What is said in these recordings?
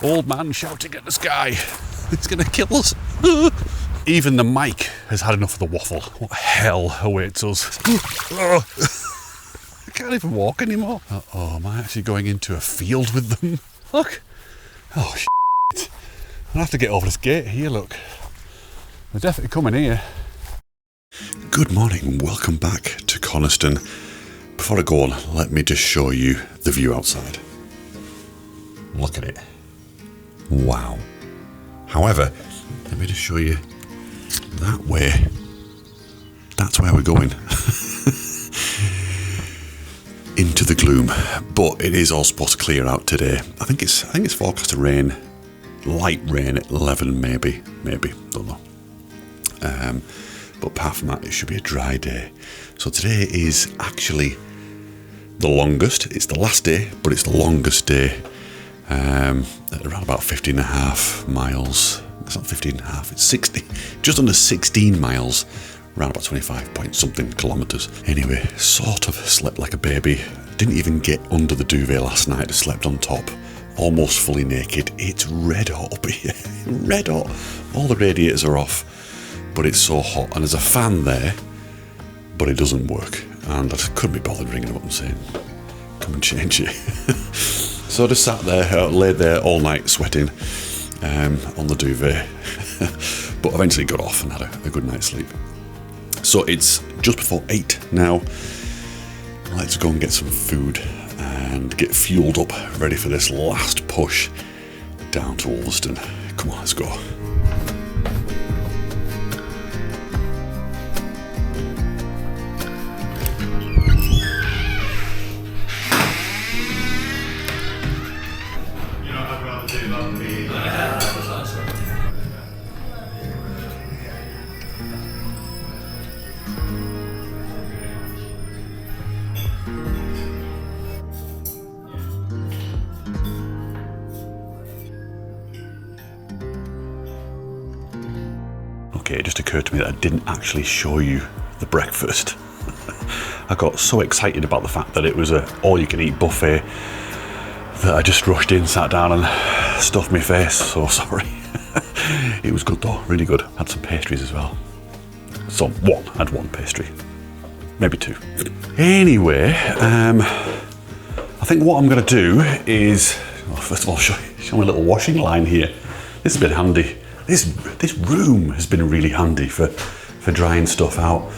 Old man shouting at the sky. It's gonna kill us. Even the mic has had enough of the waffle. What hell awaits us? I can't even walk anymore. Uh-oh, am I actually going into a field with them? Look. Oh, shit. I'll have to get over this gate here, look. They're definitely coming here. Good morning, welcome back to Coniston. Before I go on, let me just show you the view outside. Look at it. Wow. However, let me just show you that way. That's where we're going. Into the gloom. But it is all supposed to clear out today. I think it's forecast to rain. Light rain at 11 maybe, don't know. But apart from that, it should be a dry day. So today is actually the longest. It's the last day, but it's the longest day. At around about 15.5 miles. It's not 15.5, it's 60. Just under 16 miles. Around about 25 point something kilometres. Anyway, sort of slept like a baby. Didn't even get under the duvet last night. I slept on top. Almost fully naked. It's red hot up here. Red hot. All the radiators are off. But it's so hot. And there's a fan there. But it doesn't work. And I couldn't be bothered ringing them up and saying, come and change it. So I just sat there, laid there all night sweating on the duvet. But eventually got off and had a good night's sleep. So it's just before 8 now. Let's go and get some food and get fueled up, ready for this last push down to Ulverston. Come on, let's go. Okay, it just occurred to me that I didn't actually show you the breakfast. I got so excited about the fact that it was a all-you-can-eat buffet that I just rushed in, sat down and stuffed my face, so sorry. It was good though, really good. Had some pastries as well. So had one pastry, maybe two. Anyway, I think what I'm gonna do is, first of all, show me a little washing line here. This has been handy. This room has been really handy for drying stuff out.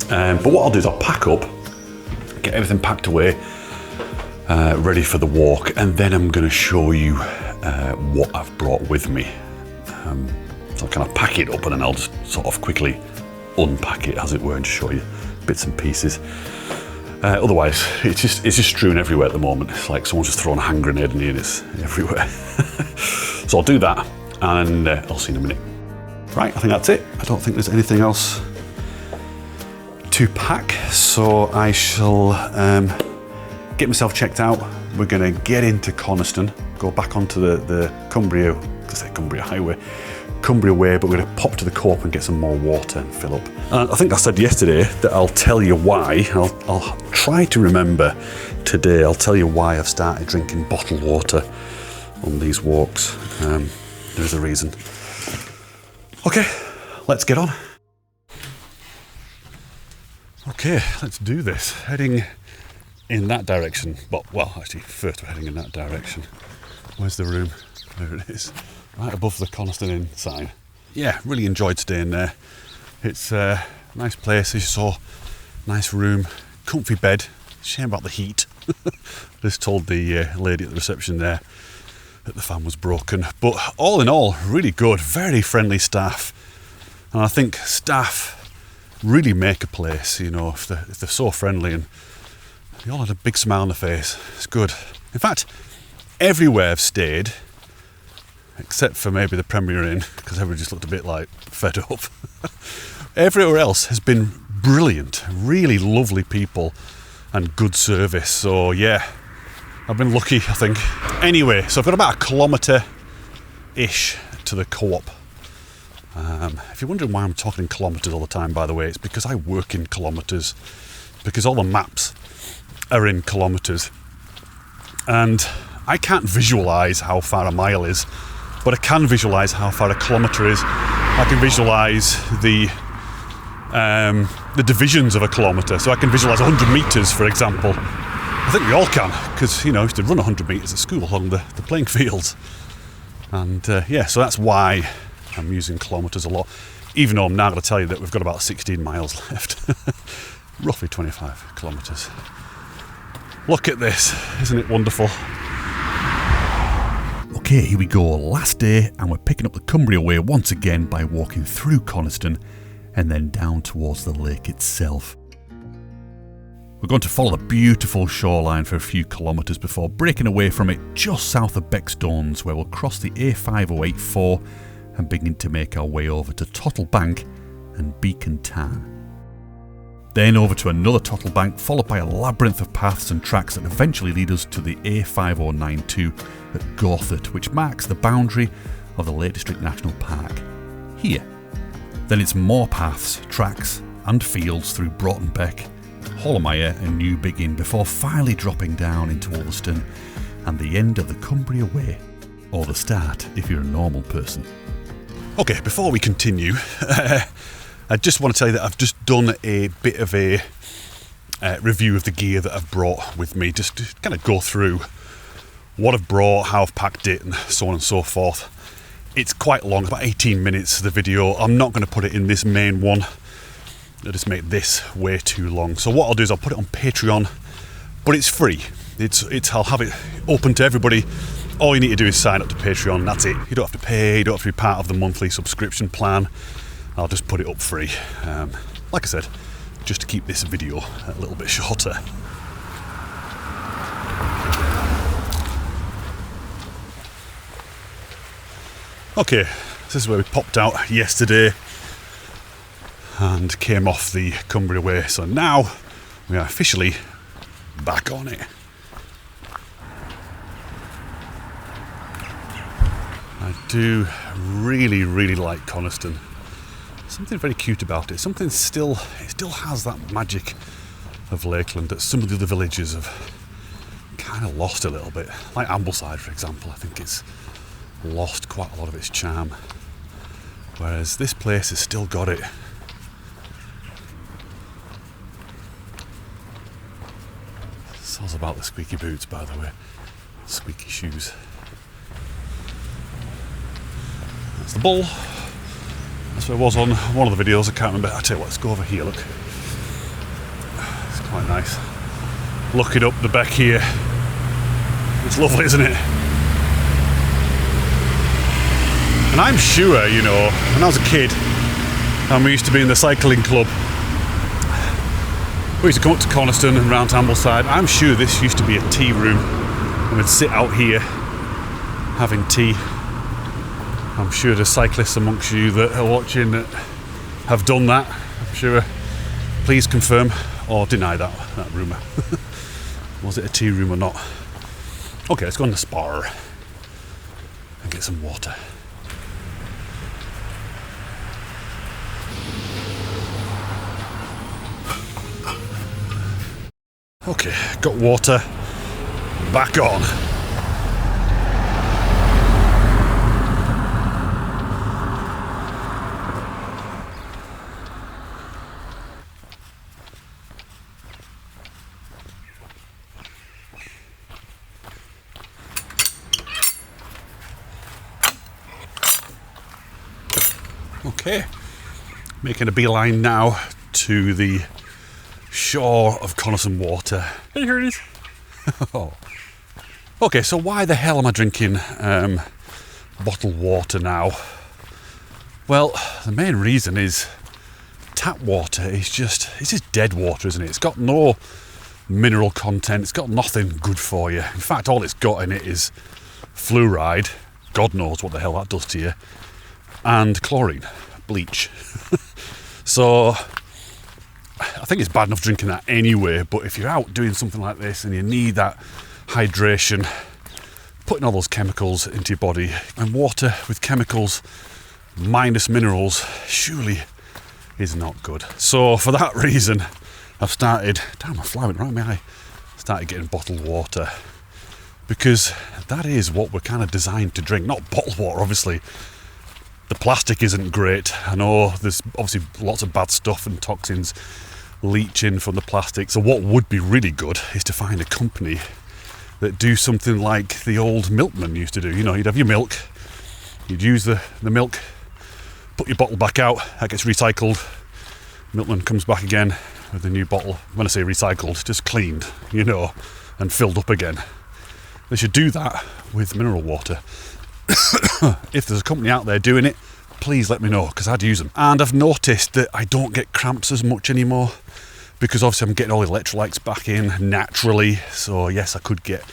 But what I'll do is I'll pack up, get everything packed away, ready for the walk, and then I'm going to show you what I've brought with me. So I'll kind of pack it up and then I'll just sort of quickly unpack it, as it were, and just show you bits and pieces. Otherwise, it's just strewn everywhere at the moment. It's like someone's just thrown a hand grenade in here and it's everywhere. So I'll do that. And I'll see you in a minute. Right, I think that's it. I don't think there's anything else to pack, so I shall get myself checked out. We're going to get into Coniston, go back onto the Cumbria Highway, Cumbria Way, but we're going to pop to the co-op and get some more water and fill up. I think I said yesterday that I'll tell you why. I'll try to remember today. I'll tell you why I've started drinking bottled water on these walks. There's a reason. Okay, let's get on. Okay, let's do this. Heading in that direction. Well, actually, first we're heading in that direction. Where's the room? There it is. Right above the Coniston Inn sign. Yeah, really enjoyed staying there. It's a nice place, as you saw. Nice room, comfy bed. Shame about the heat. Just told the lady at the reception there that the fan was broken, but all in all, really good, very friendly staff, and I think staff really make a place. You know, if they're so friendly, and they all had a big smile on their face. It's good. In fact, everywhere I've stayed, except for maybe the Premier Inn, because everybody just looked a bit like fed up. Everywhere else has been brilliant, really lovely people, and good service. So yeah. I've been lucky, I think. Anyway, so I've got about 1 kilometre-ish to the co-op. If you're wondering why I'm talking in kilometres all the time, by the way, it's because I work in kilometres, because all the maps are in kilometres. And I can't visualise how far a mile is, but I can visualise how far a kilometre is. I can visualise the divisions of a kilometre, so I can visualise 100 metres, for example. I think we all can, because, you know, I used to run 100 metres at school along the playing fields. And yeah, so that's why I'm using kilometres a lot, even though I'm now going to tell you that we've got about 16 miles left. Roughly 25 kilometres. Look at this, isn't it wonderful? Okay, here we go, last day, and we're picking up the Cumbria Way once again by walking through Coniston and then down towards the lake itself. We're going to follow the beautiful shoreline for a few kilometres before breaking away from it just south of Beckstones, where we'll cross the A5084 and begin to make our way over to Tottle Bank and Beacon Tarn. Then over to another Tottle Bank, followed by a labyrinth of paths and tracks that eventually lead us to the A5092 at Gorthert, which marks the boundary of the Lake District National Park. Here. Then it's more paths, tracks and fields through Broughton Beck, Hollowmire and New Biggin before finally dropping down into Ulverston and the end of the Cumbria Way, or the start if you're a normal person. Okay, before we continue, I just want to tell you that I've just done a bit of a review of the gear that I've brought with me, just to kind of go through what I've brought, how I've packed it and so on and so forth. It's quite long, about 18 minutes the video. I'm not going to put it in this main one. I'll just make this way too long. So what I'll do is I'll put it on Patreon, but it's free. I'll have it open to everybody. All you need to do is sign up to Patreon, that's it. You don't have to pay, you don't have to be part of the monthly subscription plan. I'll just put it up free. Like I said, just to keep this video a little bit shorter. Okay, this is where we popped out yesterday and came off the Cumbria Way. So now we are officially back on it. I do really, really like Coniston. Something very cute about it. It still has that magic of Lakeland that some of the other villages have kind of lost a little bit. Like Ambleside, for example, I think it's lost quite a lot of its charm. Whereas this place has still got it. Sounds about the squeaky boots, by the way. Squeaky shoes. That's the bull. That's where I was on one of the videos, I can't remember. I'll tell you what, let's go over here, look. It's quite nice. Looking up the beck here. It's lovely, isn't it? And I'm sure, you know, when I was a kid and we used to be in the cycling club, we used to come up to Coniston and round to Ambleside. I'm sure this used to be a tea room and we'd sit out here having tea. I'm sure there's cyclists amongst you that are watching that have done that. I'm sure. Please confirm or deny that rumour. Was it a tea room or not? Okay, let's go on the spar and get some water. Okay, got water, back on. Okay, making a beeline now to the shore of Coniston Water. Hey, here it is. Oh. Okay, so why the hell am I drinking bottled water now? Well, the main reason is tap water is it's just dead water, isn't it? It's got no mineral content, it's got nothing good for you. In fact, all it's got in it is fluoride, God knows what the hell that does to you, and chlorine, bleach. So I think it's bad enough drinking that anyway, but if you're out doing something like this and you need that hydration, putting all those chemicals into your body, and water with chemicals minus minerals surely is not good. So for that reason, I've started, damn, my fly went right in my eye, started getting bottled water because that is what we're kind of designed to drink. Not bottled water, obviously. The plastic isn't great. I know there's obviously lots of bad stuff and toxins leaching from the plastic. So what would be really good is to find a company that do something like the old milkmen used to do. You know, you'd have your milk, you'd use the milk, put your bottle back out, that gets recycled. Milkman comes back again with a new bottle. When I say recycled, just cleaned, you know, and filled up again. They should do that with mineral water. If there's a company out there doing it, please let me know, because I'd use them. And I've noticed that I don't get cramps as much anymore, because obviously I'm getting all the electrolytes back in naturally. So yes, I could get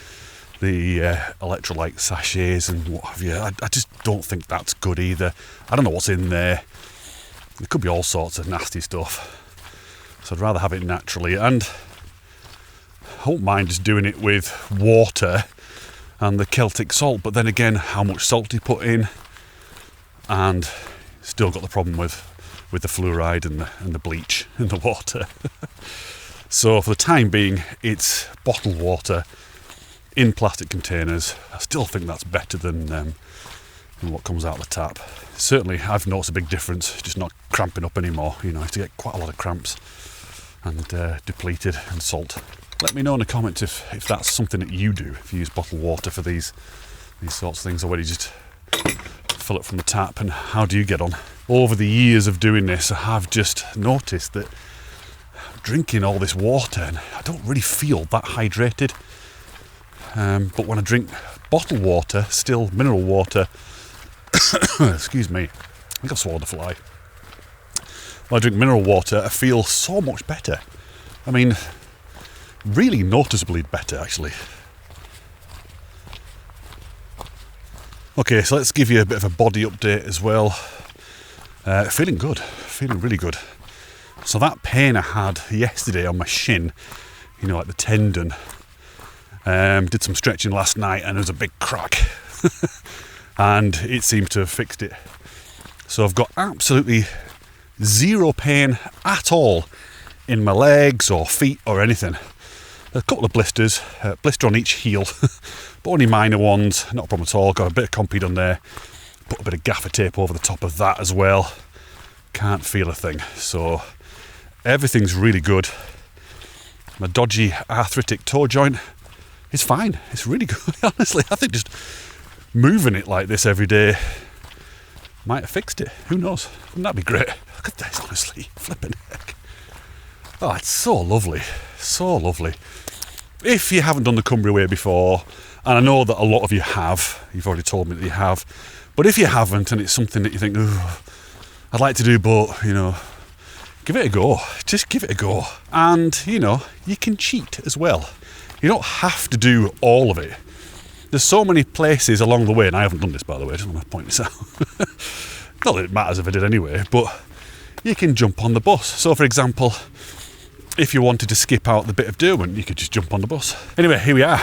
the electrolyte sachets and what have you. I just don't think that's good either. I don't know what's in there. It could be all sorts of nasty stuff. So I'd rather have it naturally, and I won't mind just doing it with water and the Celtic salt, but then again, how much salt do you put in? And still got the problem with the fluoride and the bleach in the water. So for the time being, it's bottled water in plastic containers. I still think that's better than what comes out of the tap. Certainly, I've noticed a big difference, just not cramping up anymore. You know, I used to get quite a lot of cramps and depleted in salt. Let me know in the comments if that's something that you do, if you use bottled water for these sorts of things, or whether you just fill it from the tap, and how do you get on? Over the years of doing this, I have just noticed that I'm drinking all this water and I don't really feel that hydrated. But when I drink bottled water, still mineral water, excuse me, I think I've swallowed a fly. When I drink mineral water, I feel so much better. I mean, really noticeably better, actually. Okay, so let's give you a bit of a body update as well. Feeling good, feeling really good. So that pain I had yesterday on my shin, you know, like the tendon, did some stretching last night and there was a big crack. And it seems to have fixed it. So I've got absolutely zero pain at all in my legs or feet or anything. A couple of blisters, blister on each heel, but only minor ones, not a problem at all. Got a bit of Compeed on there, put a bit of gaffer tape over the top of that as well. Can't feel a thing, so everything's really good. My dodgy arthritic toe joint is fine, it's really good. Honestly, I think just moving it like this every day might have fixed it, who knows. Wouldn't that be great? Look at this, honestly, flipping heck. Oh, it's so lovely, so lovely. If you haven't done the Cumbria Way before, and I know that a lot of you have, you've already told me that you have, but if you haven't and it's something that you think, oh, I'd like to do, but, you know, give it a go. Just give it a go. And, you know, you can cheat as well. You don't have to do all of it. There's so many places along the way, and I haven't done this, by the way, I just want to point this out. Not that it matters if I did anyway, but you can jump on the bus. So, for example, if you wanted to skip out the bit of Derwent, you could just jump on the bus. Anyway, here we are,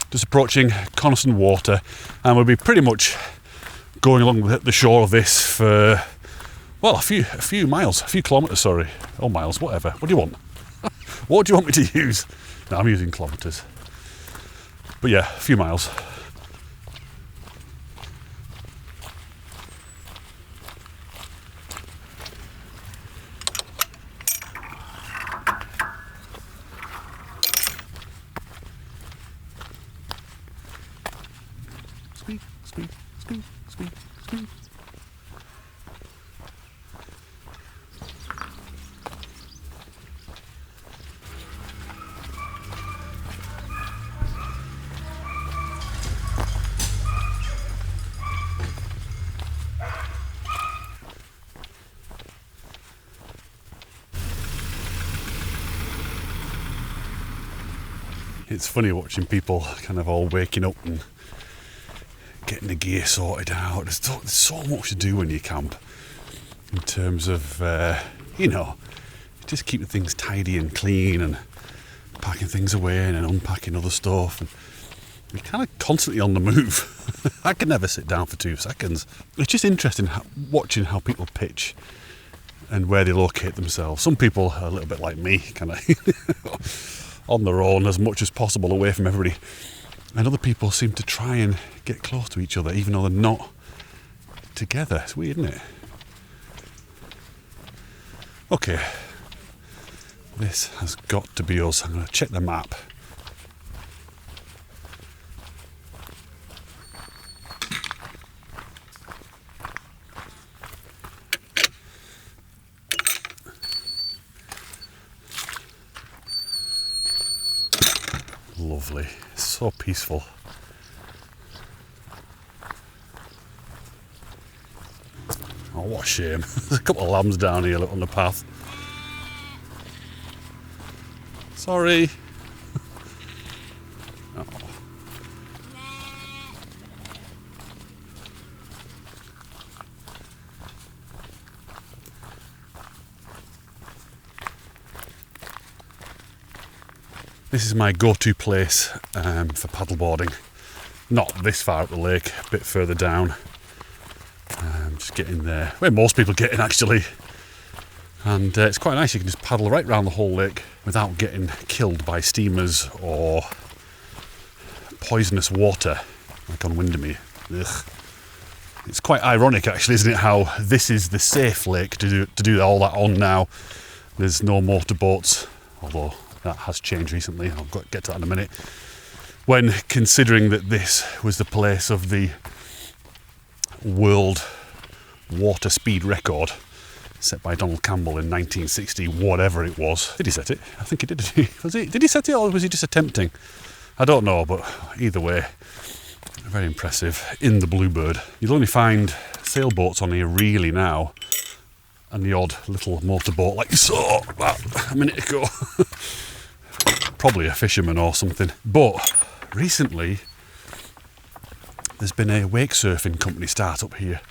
just approaching Coniston Water, and we'll be pretty much going along the shore of this for, well, a few miles, a few kilometres, sorry, or miles, whatever. What do you want? What do you want me to use? No, I'm using kilometres. But yeah, a few miles. Squeak, squeak, squeak, squeak, squeak. It's funny watching people kind of all waking up and getting the gear sorted out. There's so much to do when you camp in terms of, you know, just keeping things tidy and clean and packing things away and unpacking other stuff. And you're kind of constantly on the move. I can never sit down for 2 seconds. It's just interesting watching how people pitch and where they locate themselves. Some people are a little bit like me, kind of on their own as much as possible, away from everybody. And other people seem to try and get close to each other, even though they're not together. It's weird, isn't it? Okay. This has got to be us. I'm going to check the map. Lovely. So peaceful. Oh, what a shame. There's a couple of lambs down here on the path. Sorry. Oh. This is my go-to place for paddleboarding. Not this far up the lake, a bit further down. Just getting there, where most people get in actually. And it's quite nice, you can just paddle right around the whole lake without getting killed by steamers or poisonous water, like on Windermere. Ugh. It's quite ironic actually, isn't it, how this is the safe lake to do all that on now. There's no motorboats, although that has changed recently. I'll get to that in a minute. When considering that this was the place of the world water speed record set by Donald Campbell in 1960, whatever it was. Did he set it? I think he did. Did he set it, or was he just attempting? I don't know, but either way, very impressive. In the Bluebird. You'll only find sailboats on here really now, and the odd little motorboat like you saw about a minute ago. Probably a fisherman or something. But recently, there's been a wake surfing company start up here.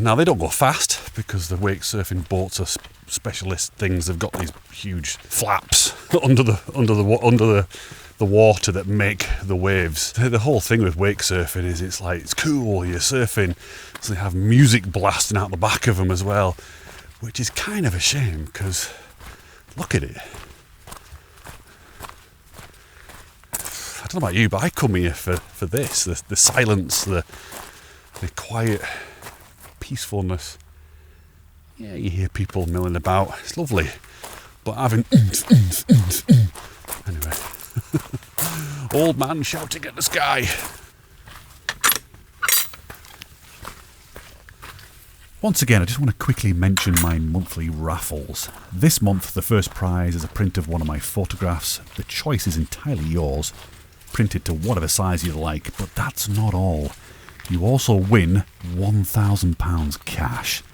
Now they don't go fast because the wake surfing boats are specialist things. They've got these huge flaps under the water that make the waves. The whole thing with wake surfing is it's cool, you're surfing, so they have music blasting out the back of them as well, which is kind of a shame because look at it. I don't know about you, but I come here for this, the silence, the quiet peacefulness. Yeah, you hear people milling about, it's lovely, but having anyway. Old man shouting at the sky. Once again, I just want to quickly mention my monthly raffles. This month, the first prize is a print of one of my photographs. The choice is entirely yours, printed to whatever size you like, but that's not all. You also win £1,000 cash.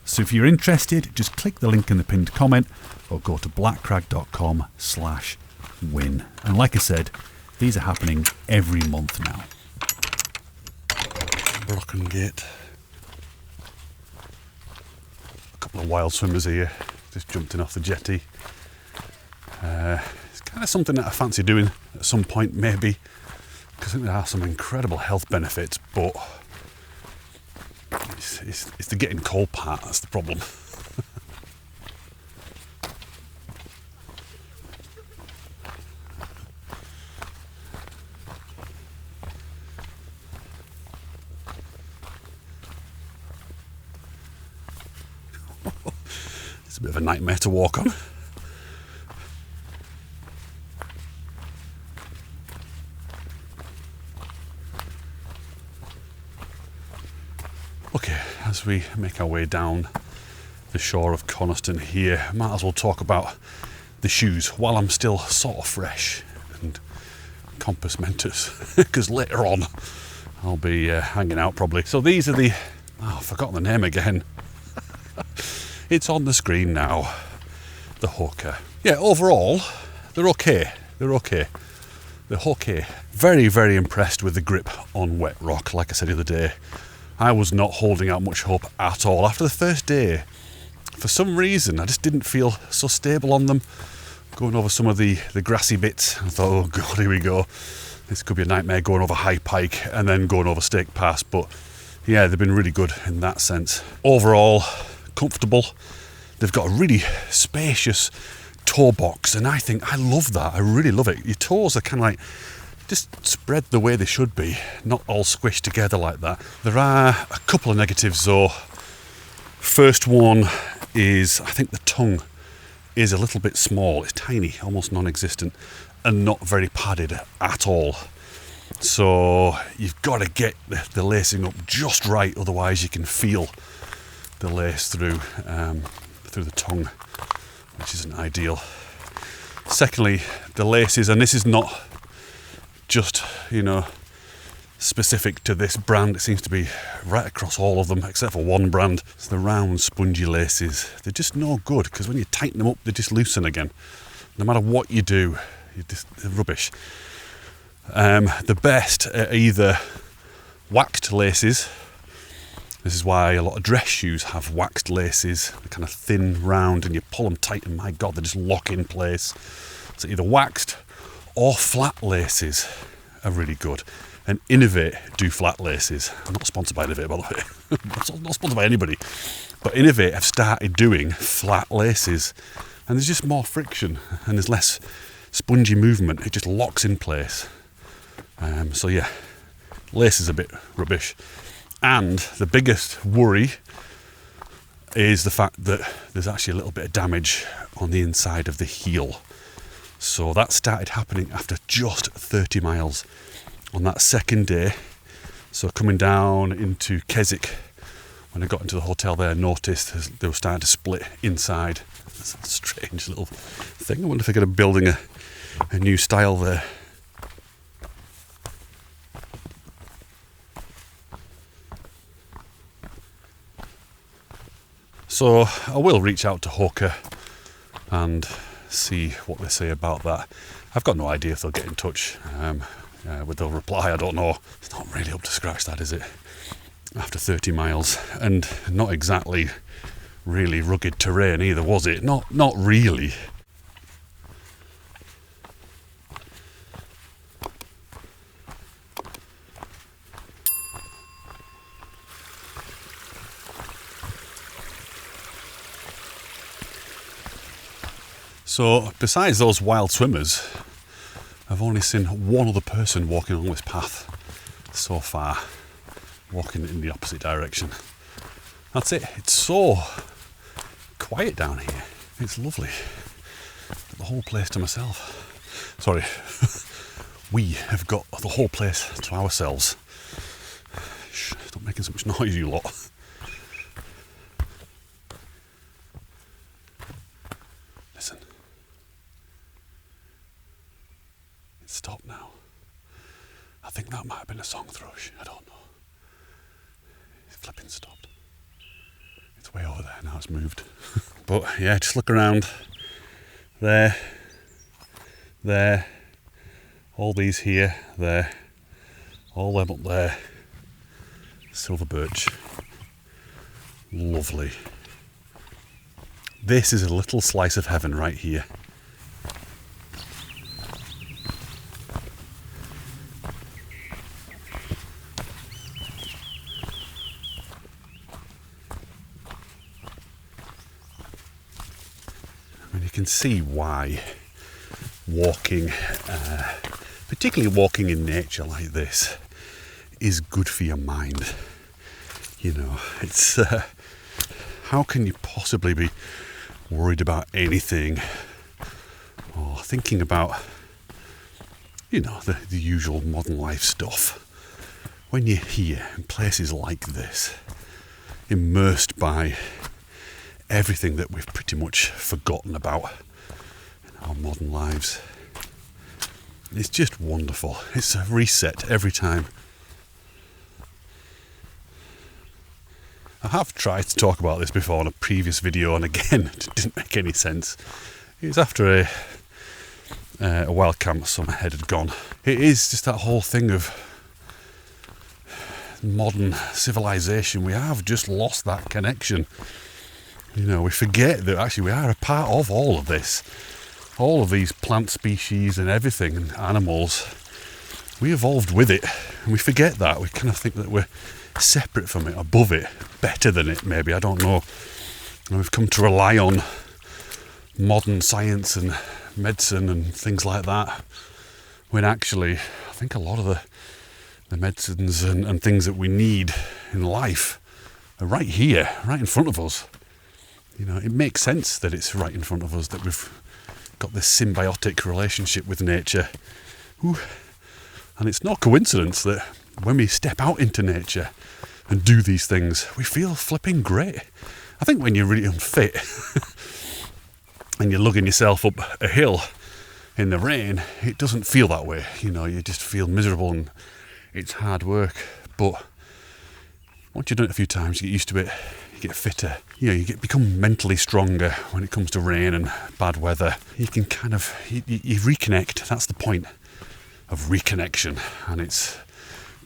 So if you're interested, just click the link in the pinned comment or go to blackcrag.com/win. And like I said, these are happening every month now. Brocken Gate. A couple of wild swimmers here, just jumped in off the jetty. It's kind of something that I fancy doing at some point maybe, because I think there are some incredible health benefits, but it's the getting cold part, that's the problem. It's a bit of a nightmare to walk on. Okay, as we make our way down the shore of Coniston here, I might as well talk about the shoes while I'm still sort of fresh and compass mentis, because later on I'll be hanging out probably. So these are the, I've forgotten the name again. It's on the screen now. The Hooker. Yeah, overall, they're okay. They're okay. They're okay. Very, very impressed with the grip on wet rock, like I said the other day. I was not holding out much hope at all. After the first day, for some reason, I just didn't feel so stable on them. Going over some of the grassy bits, I thought, oh God, here we go. This could be a nightmare going over High Pike and then going over Stake Pass. But yeah, they've been really good in that sense. Overall, comfortable. They've got a really spacious toe box, and I think I love that. I really love it. Your toes are kind of like just spread the way they should be, not all squished together like that. There are a couple of negatives though. First one is, I think the tongue is a little bit small. It's tiny, almost non-existent, and not very padded at all. So you've got to get the lacing up just right, otherwise you can feel the lace through the tongue, which isn't ideal. Secondly, the laces, and this is not just, you know, specific to this brand, it seems to be right across all of them except for one brand. It's the round spongy laces. They're just no good, because when you tighten them up they just loosen again. No matter what you do, they're rubbish. The best are either waxed laces. This is why a lot of dress shoes have waxed laces. They're kind of thin, round, and you pull them tight and my God, they just lock in place. So either waxed or flat laces are really good. And Innovate do flat laces. I'm not sponsored by Innovate, by the way. I'm not sponsored by anybody. But Innovate have started doing flat laces. And there's just more friction and there's less spongy movement. It just locks in place. So yeah, lace is a bit rubbish. And the biggest worry is the fact that there's actually a little bit of damage on the inside of the heel. So that started happening after just 30 miles on that second day. So coming down into Keswick, when I got into the hotel there, I noticed they were starting to split inside. That's a strange little thing. I wonder if they're going to be building a new style there. So I will reach out to Hawker and see what they say about that. I've got no idea if they'll get in touch. With the reply, I don't know. It's not really up to scratch, that, is it? After 30 miles, and not exactly really rugged terrain either, was it? Not really. So besides those wild swimmers, I've only seen one other person walking along this path so far, walking in the opposite direction. That's it. It's so quiet down here. It's lovely. Got the whole place to myself. Sorry, we have got the whole place to ourselves. Shh, stop making so much noise, you lot. Listen. Stop now. I think that might have been a song thrush. I don't know. It's flipping stopped. It's way over there now. It's moved. But yeah, just look around. There. All these here. There. All them up there. Silver birch. Lovely. This is a little slice of heaven right here. You can see why walking, particularly walking in nature like this, is good for your mind. You know, it's how can you possibly be worried about anything or thinking about, you know, the usual modern life stuff when you're here in places like this, immersed by everything that we've pretty much forgotten about in our modern lives. It's just wonderful. It's a reset every time. I have tried to talk about this before in a previous video, and again, it didn't make any sense. It was after a wild camp, so my head had gone. It is just that whole thing of modern civilization. We have just lost that connection. You know, we forget that actually we are a part of all of this. All of these plant species and everything, and animals. We evolved with it, and we forget that. We kind of think that we're separate from it, above it, better than it maybe, I don't know. And we've come to rely on modern science and medicine and things like that. when actually I think a lot of the medicines and things that we need in life are right here, right in front of us. You know, it makes sense that it's right in front of us, that we've got this symbiotic relationship with nature. Ooh. And it's no coincidence that when we step out into nature and do these things, we feel flipping great. I think when you're really unfit and you're lugging yourself up a hill in the rain, it doesn't feel that way. You know, you just feel miserable and it's hard work. But once you've done it a few times, you get used to it, you get fitter. You know, you become mentally stronger when it comes to rain and bad weather. You can kind of, you reconnect. That's the point of reconnection. And it's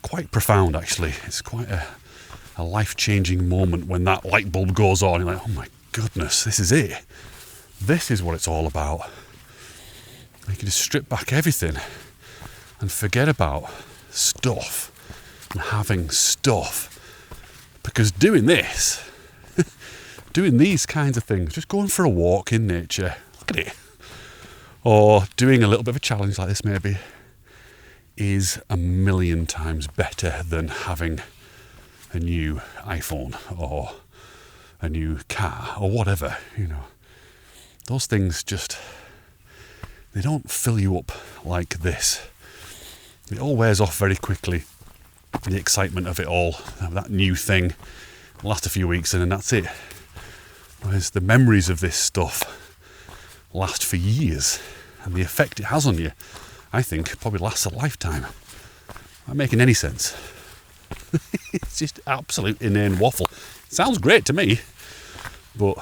quite profound, actually. It's quite a life-changing moment when that light bulb goes on. You're like, oh my goodness, this is it. This is what it's all about. You can just strip back everything and forget about stuff and having stuff. Because doing this, doing these kinds of things, just going for a walk in nature, look at it, or doing a little bit of a challenge like this maybe, is a million times better than having a new iPhone or a new car or whatever, you know. Those things just, they don't fill you up like this. It all wears off very quickly. The excitement of it all, that new thing, lasts a few weeks and then that's it. Whereas the memories of this stuff last for years, and the effect it has on you, I think, probably lasts a lifetime. Not making any sense. It's just absolute inane waffle. It sounds great to me, but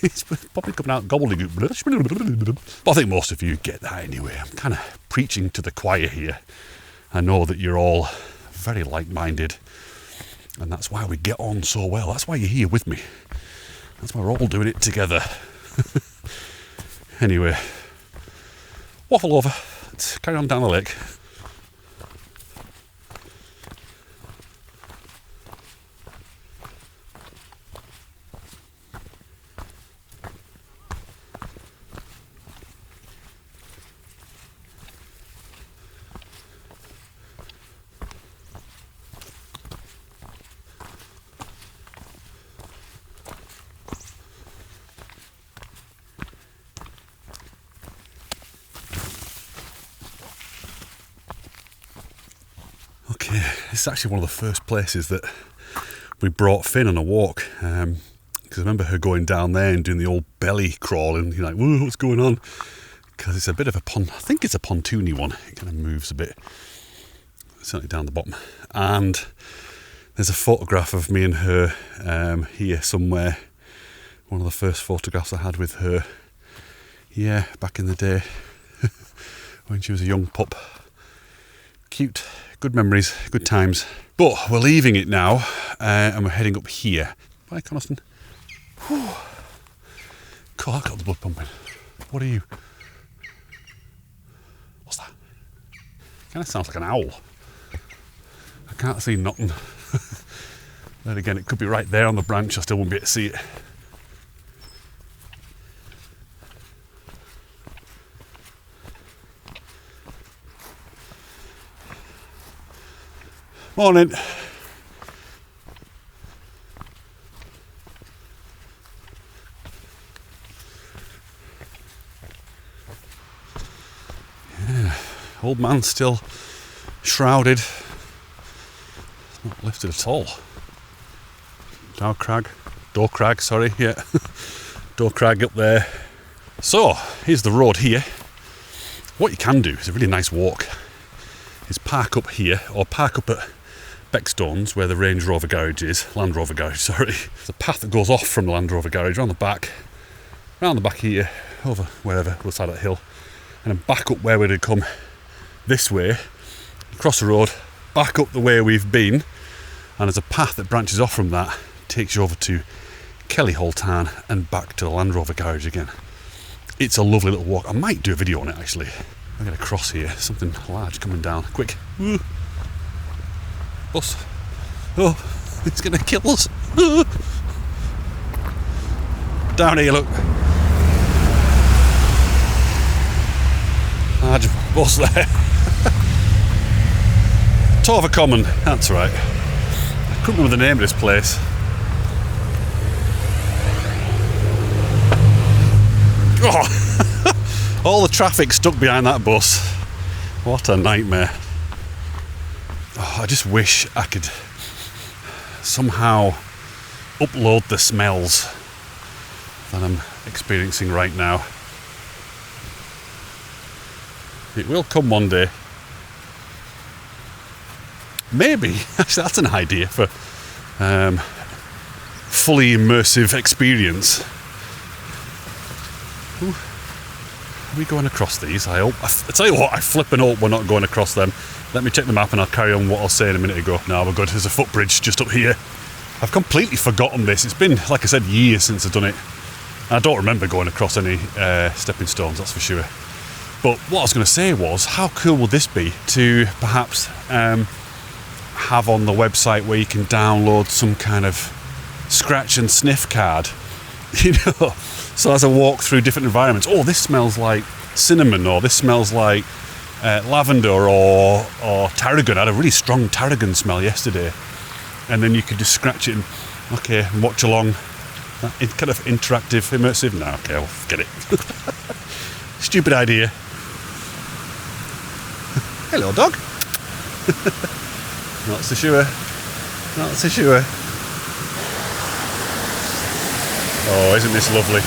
it's probably coming out gobbledygook. But I think most of you get that anyway. I'm kind of preaching to the choir here. I know that you're all very like-minded, and that's why we get on so well. That's why you're here with me. That's why we're all doing it together. Anyway, waffle over. Let's carry on down the lake. Okay, this is actually one of the first places that we brought Finn on a walk, because I remember her going down there and doing the old belly crawl, and you're like, whoa, what's going on? Because it's a bit of a I think it's a pontoony one. It kind of moves a bit, certainly down the bottom. And there's a photograph of me and her here somewhere. One of the first photographs I had with her, yeah, back in the day when she was a young pup. Cute, good memories, good times. But we're leaving it now, and we're heading up here. Bye, Coniston. Whew. God, I got the blood pumping. What are you? What's that? Kind of sounds like an owl. I can't see nothing. Then again, it could be right there on the branch. I still won't be able to see it. Morning. Yeah, old man still shrouded. It's not lifted at all. Door Crag, sorry, yeah. Door Crag up there. So, here's the road here. What you can do is a really nice walk. Is park up here, or park up at Beckstones, where the Range Rover garage is, Land Rover garage, sorry. There's a path that goes off from the Land Rover garage, around the back here, over wherever, the side of the hill, and then back up where we'd come this way, across the road, back up the way we've been, and there's a path that branches off from that, takes you over to Kelly Hall Tarn and back to the Land Rover garage again. It's a lovely little walk. I might do a video on it actually. I'm going to cross here, something large coming down. Quick. Ooh. Bus. Oh, it's going to kill us. Ooh. Down here, look. Large bus there. Torva Common, that's right. I couldn't remember the name of this place. Oh, all the traffic stuck behind that bus. What a nightmare. Oh, I just wish I could somehow upload the smells that I'm experiencing right now. It will come one day. Maybe, actually that's an idea for fully immersive experience. Ooh, are we going across these? I hope. I tell you what, I flip and hope we're not going across them. Let me check the map and I'll carry on what I was saying a minute ago. No, we're good. There's a footbridge just up here. I've completely forgotten this. It's been, like I said, years since I've done it. I don't remember going across any stepping stones, that's for sure. But what I was going to say was, how cool would this be to perhaps have on the website where you can download some kind of scratch and sniff card, you know, so as I walk through different environments, oh, this smells like cinnamon, or this smells like lavender or tarragon. I had a really strong tarragon smell yesterday, and then you could just scratch it and watch along. It's kind of interactive, immersive. No, okay, I'll forget it. Stupid idea. Hello, dog. Not so sure. Not so sure. Oh, isn't this lovely?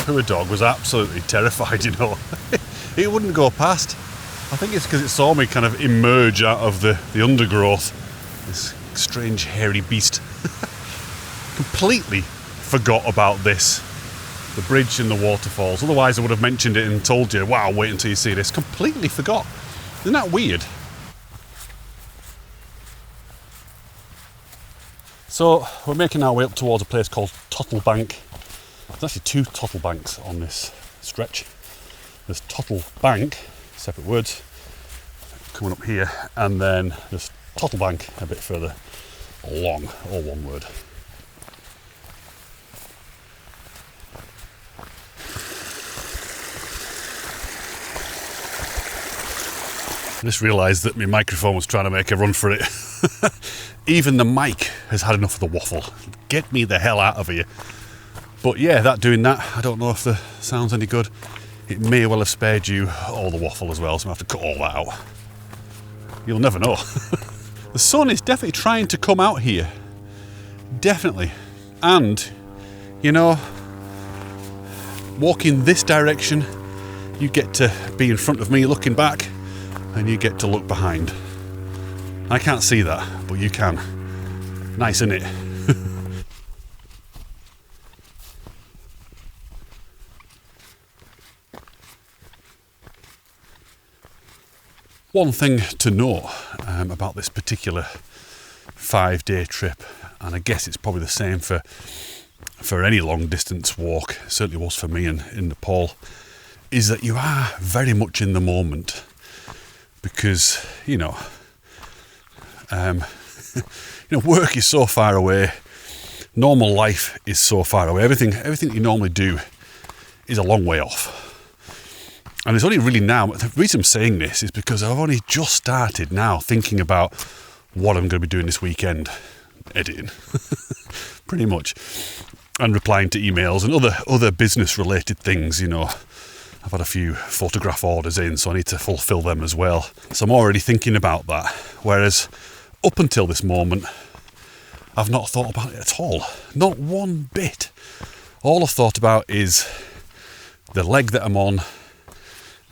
Poor dog was absolutely terrified, you know. It wouldn't go past. I think it's because it saw me kind of emerge out of the undergrowth. This strange hairy beast. Completely forgot about this. The bridge and the waterfalls. Otherwise I would have mentioned it and told you, wow, wait until you see this. Completely forgot. Isn't that weird? So we're making our way up towards a place called Tottle Bank. There's actually two Tottle Banks on this stretch. There's Tottle Bank, separate words, coming up here, and then there's Tottle Bank a bit further along, all one word. I just realised that my microphone was trying to make a run for it. Even the mic has had enough of the waffle. Get me the hell out of here. But yeah, doing that, I don't know if the sound's any good. It may well have spared you all the waffle as well, so I'm going to have to cut all that out. You'll never know. The sun is definitely trying to come out here. Definitely. And, you know, walking this direction, you get to be in front of me looking back, and you get to look behind. I can't see that, but you can. Nice, isn't it? One thing to note about this particular 5-day trip, and I guess it's probably the same for any long distance walk, it certainly was for me in Nepal, is that you are very much in the moment. Because, you know, work is so far away, normal life is so far away, everything that you normally do is a long way off. And it's only really now, the reason I'm saying this is because I've only just started now thinking about what I'm going to be doing this weekend. Editing, pretty much, and replying to emails and other business related things, you know. I've had a few photograph orders in, so I need to fulfill them as well. So I'm already thinking about that. Whereas up until this moment, I've not thought about it at all. Not one bit. All I've thought about is the leg that I'm on,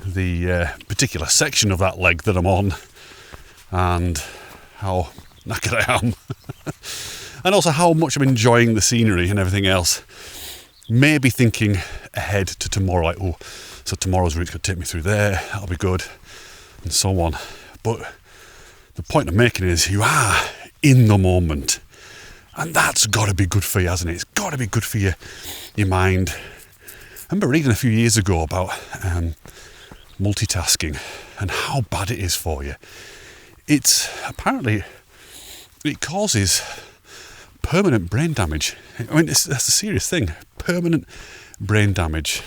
the particular section of that leg that I'm on, and how knackered I am. And also how much I'm enjoying the scenery and everything else. Maybe thinking ahead to tomorrow, like, oh, so tomorrow's route's going to take me through there, that'll be good, and so on. But the point I'm making is you are in the moment, and that's got to be good for you, hasn't it? It's got to be good for your mind. I remember reading a few years ago about multitasking and how bad it is for you. It's apparently, it causes permanent brain damage. I mean, that's a serious thing. Permanent brain damage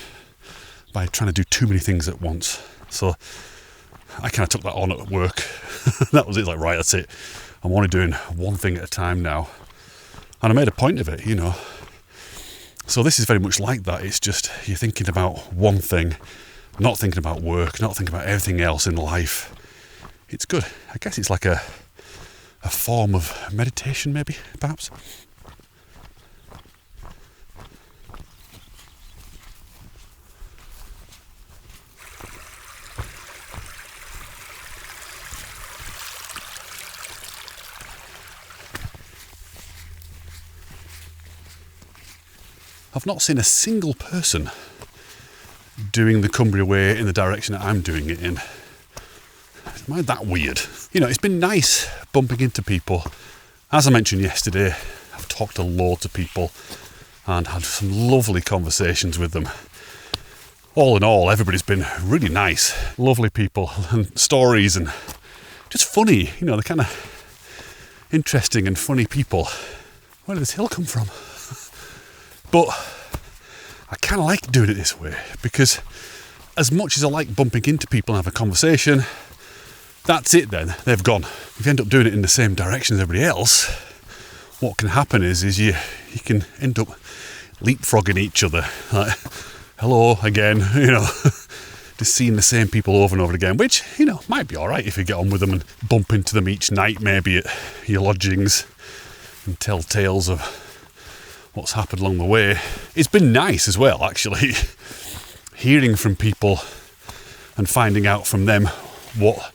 by trying to do too many things at once. So I kind of took that on at work. That was it, like, right, that's it. I'm only doing one thing at a time now. And I made a point of it, you know. So this is very much like that. It's just you're thinking about one thing, not thinking about work, not thinking about everything else in life. It's good. I guess it's like a form of meditation, maybe, perhaps. I've not seen a single person doing the Cumbria Way in the direction that I'm doing it in. Am I that weird? You know, it's been nice bumping into people. As I mentioned yesterday, I've talked to loads of people and had some lovely conversations with them. All in all, everybody's been really nice, lovely people, and stories, and just funny. You know, they're kind of interesting and funny people. Where did this hill come from? But I kind of like doing it this way, because as much as I like bumping into people and have a conversation, that's it then, they've gone. If you end up doing it in the same direction as everybody else, what can happen is you can end up leapfrogging each other, like, hello again, you know, just seeing the same people over and over again, which, you know, might be alright if you get on with them and bump into them each night, maybe at your lodgings, and tell tales of what's happened along the way. It's been nice as well, actually, hearing from people and finding out from them what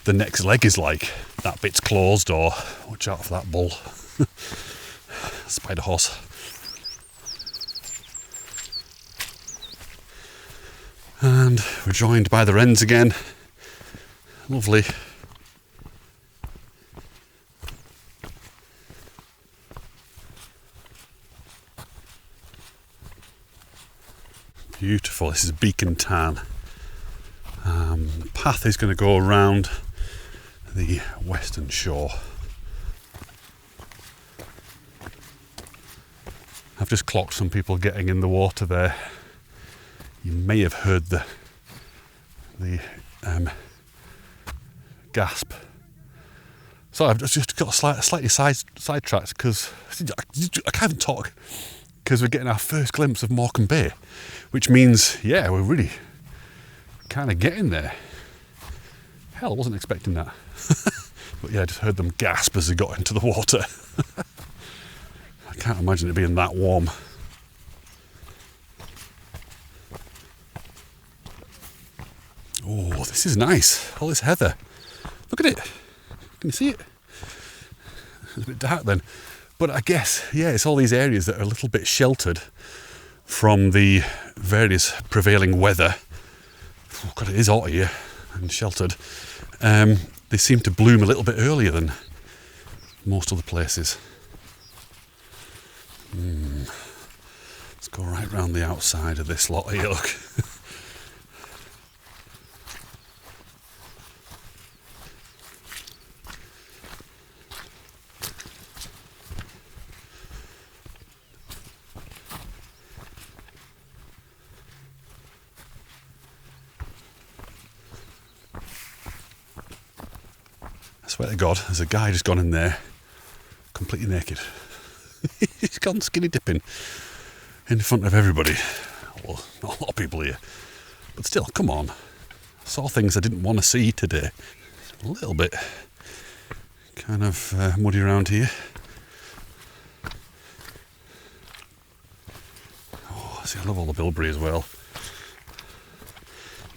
the next leg is like. That bit's closed, or watch out for that bull. Spider horse. And we're joined by the wrens again. Lovely. Beautiful. This is Beacon Tarn. The path is going to go around the western shore. I've just clocked some people getting in the water there. You may have heard the gasp. So I've just got slightly sidetracked because I can't even talk, because we're getting our first glimpse of Morecambe Bay, which means, yeah, we're really kind of getting there. Hell, I wasn't expecting that. But yeah, I just heard them gasp as they got into the water. I can't imagine it being that warm. Oh, this is nice. All this heather. Look at it. Can you see it? It's a bit dark then. But I guess, yeah, it's all these areas that are a little bit sheltered from the various prevailing weather. Oh God, it is hot here and sheltered. They seem to bloom a little bit earlier than most other places. Let's go right round the outside of this lot here, look. I swear to God, there's a guy just gone in there, completely naked. He's gone skinny dipping in front of everybody. Well, not a lot of people here, but still, come on. I saw things I didn't want to see today. A little bit kind of muddy around here. Oh, see, I love all the bilberry as well.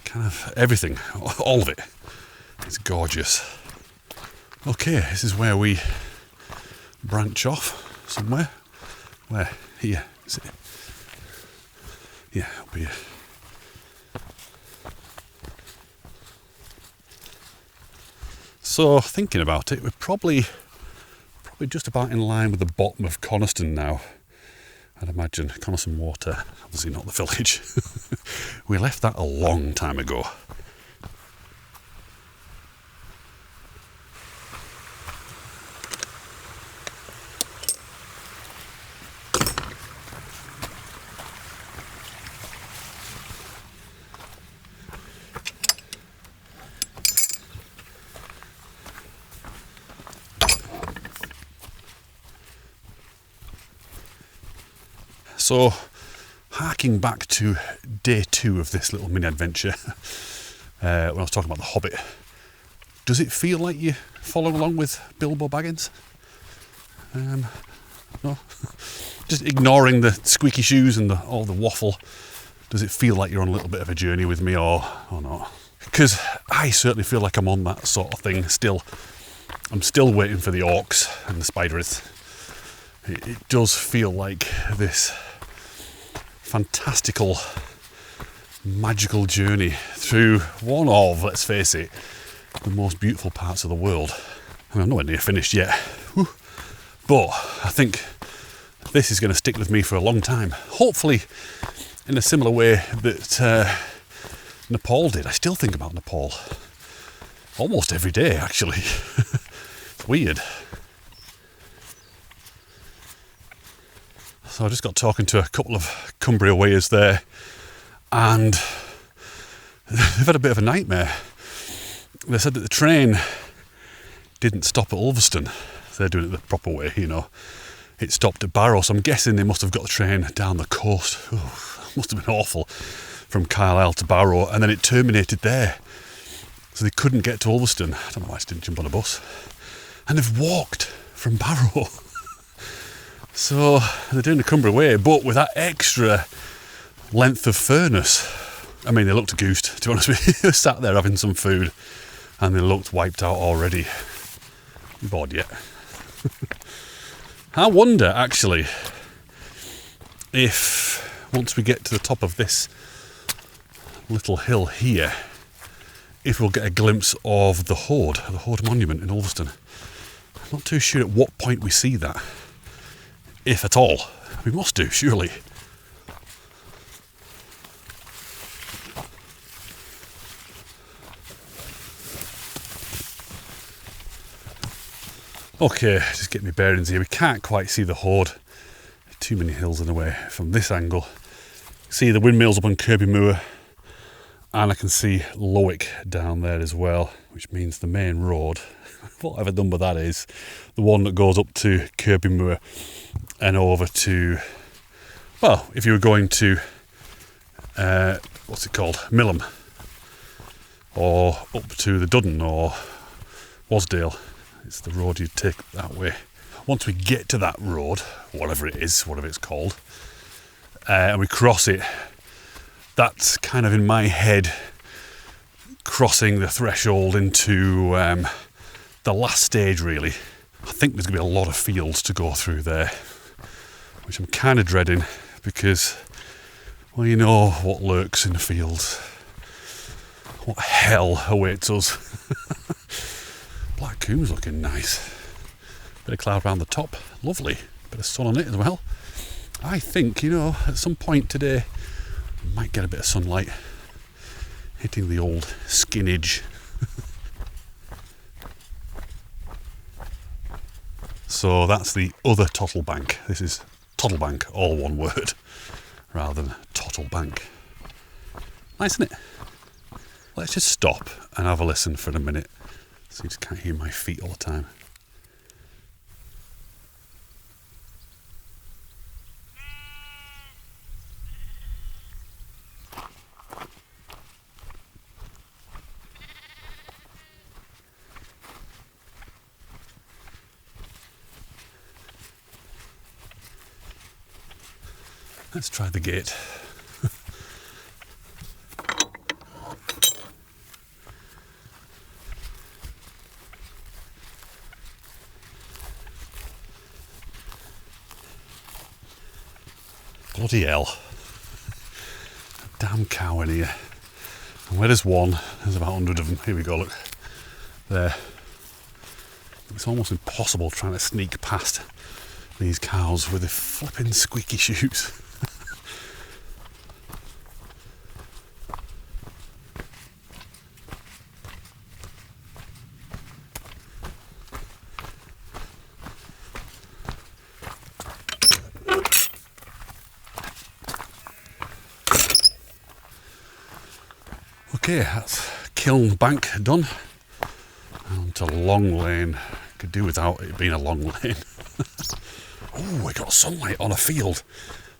Kind of everything, all of it. It's gorgeous. Okay, this is where we branch off somewhere. Where? Here. Is it? Yeah, up here. So, thinking about it, we're probably just about in line with the bottom of Coniston now. I'd imagine. Coniston Water, obviously not the village. We left that a long time ago. So, harking back to day 2 of this little mini adventure, when I was talking about The Hobbit, does it feel like you're following along with Bilbo Baggins? No? Just ignoring the squeaky shoes and all the waffle, does it feel like you're on a little bit of a journey with me or not? Because I certainly feel like I'm on that sort of thing still. I'm still waiting for the orcs and the spiders. It does feel like this fantastical, magical journey through one of, let's face it, the most beautiful parts of the world. I mean, I'm nowhere near finished yet. Whew. But I think this is going to stick with me for a long time. Hopefully in a similar way that Nepal did. I still think about Nepal almost every day, actually. It's weird. So I just got talking to a couple of Cumbria Wayers there, and they've had a bit of a nightmare. They said that the train didn't stop at Ulverston. They're doing it the proper way, you know. It stopped at Barrow, so I'm guessing they must have got the train down the coast. That must have been awful. From Carlisle to Barrow, and then it terminated there. So they couldn't get to Ulverston. I don't know why I didn't jump on a bus. And they've walked from Barrow. So they're doing the Cumbria Way, but with that extra length of furnace. I mean, they looked goosed, to be honest with you. They were sat there having some food, and they looked wiped out already. You bored yet? I wonder, actually, if once we get to the top of this little hill here, if we'll get a glimpse of the Hoard Monument in Ulverston. I'm not too sure at what point we see that, if at all. We must do, surely. Okay, just get my bearings here. We can't quite see the Hoard. Too many hills in the way from this angle. See the windmills up on Kirby Moor, and I can see Lowick down there as well, which means the main road, whatever number that is, the one that goes up to Kirby Moor and over to, well, if you were going to, what's it called, Millom, or up to the Duddon or Wasdale, it's the road you'd take that way. Once we get to that road, whatever it's called, and we cross it, that's kind of in my head crossing the threshold into the last stage, really. I think there's going to be a lot of fields to go through there, which I'm kind of dreading because, well, you know what lurks in the fields. What hell awaits us. Black Coom's looking nice. Bit of cloud around the top, lovely. Bit of sun on it as well. I think, you know, at some point today, might get a bit of sunlight hitting the old skinage. So that's the other Tottle Bank. This is Tottle Bank, all one word, rather than Tottle Bank. Nice, isn't it? Let's just stop and have a listen for a minute, so you just can't hear my feet all the time. Let's try the gate. Bloody hell. A damn cow in here. And where there's one, there's about 100 of them. Here we go, look. There. It's almost impossible trying to sneak past these cows with the flipping squeaky shoes. Okay, that's Kiln Bank done. On to Long Lane. Could do without it being a long lane. Oh, we got sunlight on a field.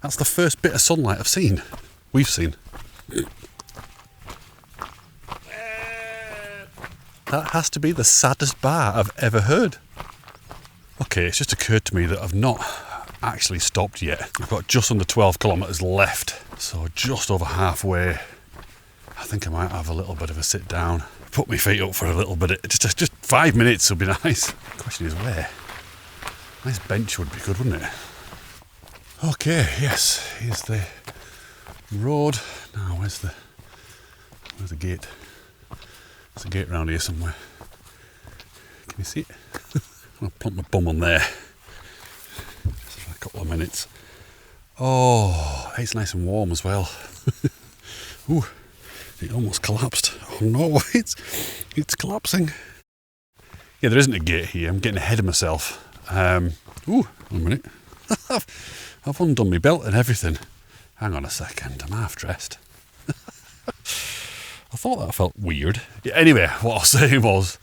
That's the first bit of sunlight I've seen. We've seen. That has to be the saddest bar I've ever heard. Okay, it's just occurred to me that I've not actually stopped yet. I've got just under 12 kilometres left, so just over halfway. I think I might have a little bit of a sit down, put my feet up for a little bit. Just 5 minutes would be nice. The question is where? A nice bench would be good, wouldn't it? Okay, yes, here's the road. Now, where's the gate? There's a gate around here somewhere. Can you see it? I'll plump my bum on there. Just for a couple of minutes. Oh, it's nice and warm as well. Ooh, it almost collapsed. Oh no, it's collapsing. Yeah, there isn't a gate here. I'm getting ahead of myself. Ooh, 1 minute. I've undone my belt and everything. Hang on a second, I'm half dressed. I thought that felt weird. Yeah, anyway, what I was saying was,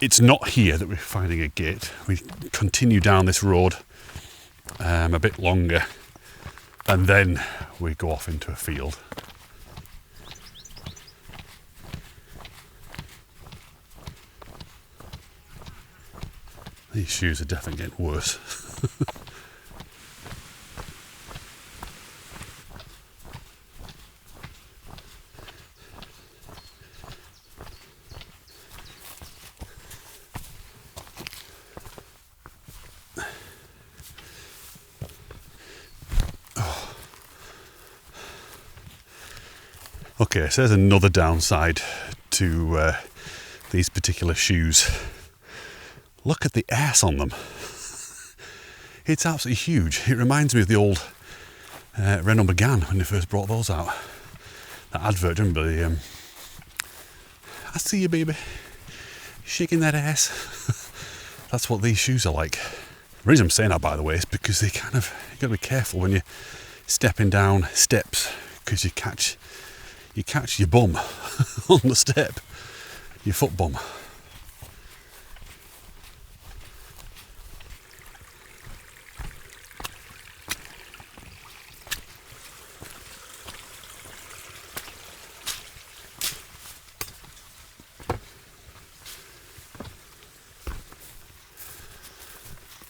it's not here that we're finding a gate. We continue down this road a bit longer, and then we go off into a field. These shoes are definitely getting worse. Okay, so there's another downside to these particular shoes. Look at the ass on them. It's absolutely huge. It reminds me of the old Renault Megane when they first brought those out. That advert, remember the I see you, baby, shaking that ass. That's what these shoes are like. The reason I'm saying that, by the way, is because they kind of, you got to be careful when you're stepping down steps, because you catch your bum on the step, your foot bum.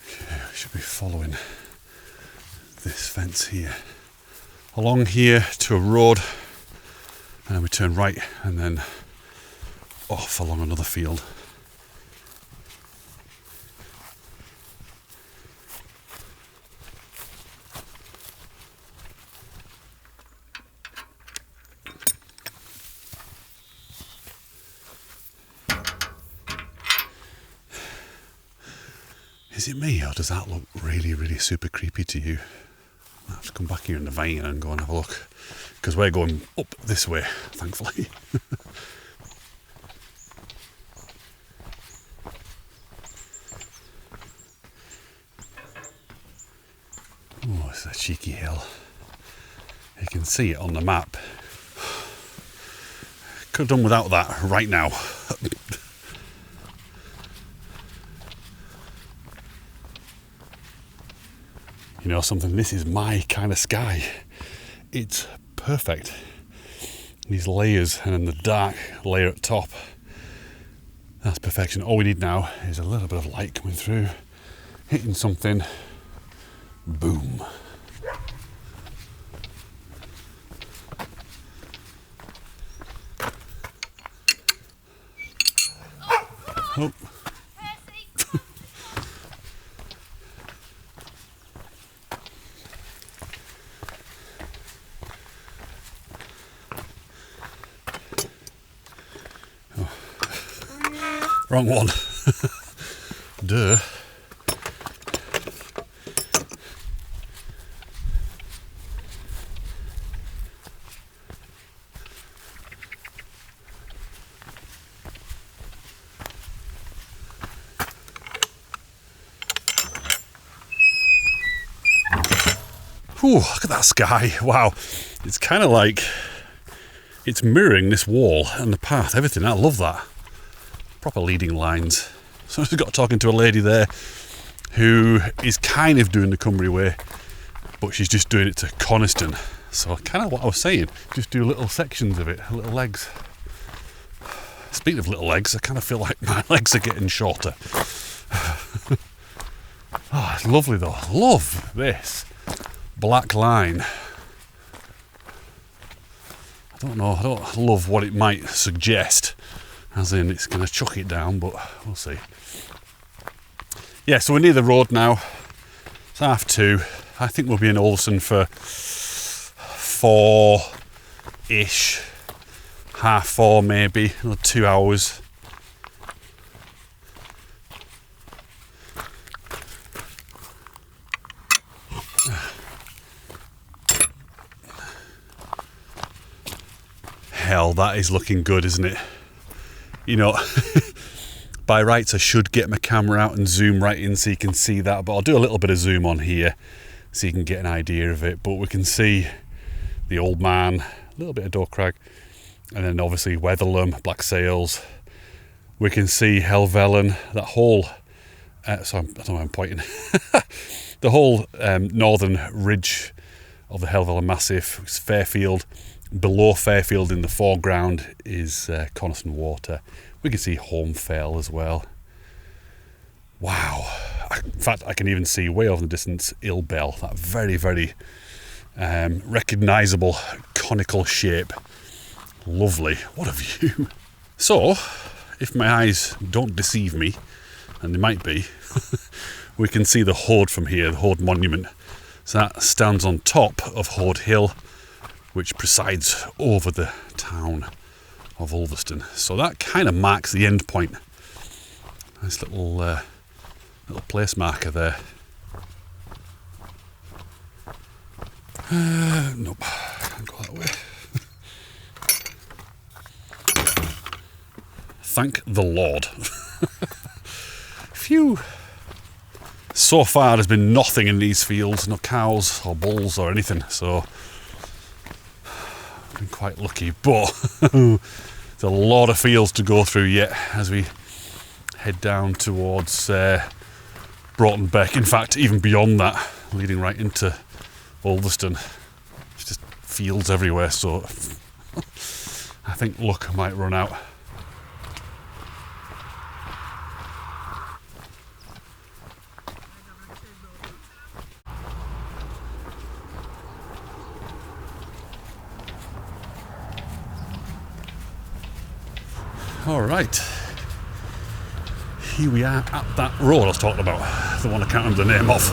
Okay, I should be following this fence here. Along here to a road, and then we turn right and then off along another field. Is it me, or does that look really, really super creepy to you? I'll have to come back here in the van and go and have a look, because we're going up this way, thankfully. Oh, it's a cheeky hill. You can see it on the map. Could have done without that right now. You know something, this is my kind of sky. It's perfect. These layers and then the dark layer at top. That's perfection. All we need now is a little bit of light coming through, hitting something, boom. Oh. Wrong one. Duh. Whew, look at that sky. Wow. It's kind of like it's mirroring this wall and the path, everything. I love that. Proper leading lines. So I just got talking to a lady there who is kind of doing the Cumbria Way but she's just doing it to Coniston. So kind of what I was saying, just do little sections of it, little legs. Speaking of little legs, I kind of feel like my legs are getting shorter. Oh, it's lovely though. Love this black line. I don't know, I don't love what it might suggest, as in it's going to chuck it down, but we'll see. Yeah, so we're near the road now. It's 2:30. I think we'll be in Ulverston for 4-ish, 4:30 maybe, another 2 hours. Hell, that is looking good, isn't it? You know, by rights I should get my camera out and zoom right in so you can see that, but I'll do a little bit of zoom on here so you can get an idea of it. But we can see the Old Man, a little bit of Crag, and then obviously Weatherlam, Black Sails. We can see Helvellyn, that whole, sorry, I don't know where I'm pointing, the whole northern ridge of the Helvellyn Massif, it's Fairfield. Below Fairfield in the foreground is Coniston Water. We can see Holmfell as well. Wow. In fact, I can even see way off in the distance Ilbel, that very, very recognisable conical shape. Lovely. What a view. So, if my eyes don't deceive me, and they might be, we can see the Hoad from here, the Hoad Monument. So that stands on top of Hoad Hill, which presides over the town of Ulverston. So that kind of marks the end point. Nice little little place marker there. Nope, can't go that way. Thank the Lord. Phew. So far there's been nothing in these fields, no cows or bulls or anything, so I've been quite lucky, but there's a lot of fields to go through yet as we head down towards Broughton Beck. In fact, even beyond that, leading right into Ulverston. It's just fields everywhere, so I think luck might run out. All right, here we are at that road I was talking about, the one I can't remember the name of.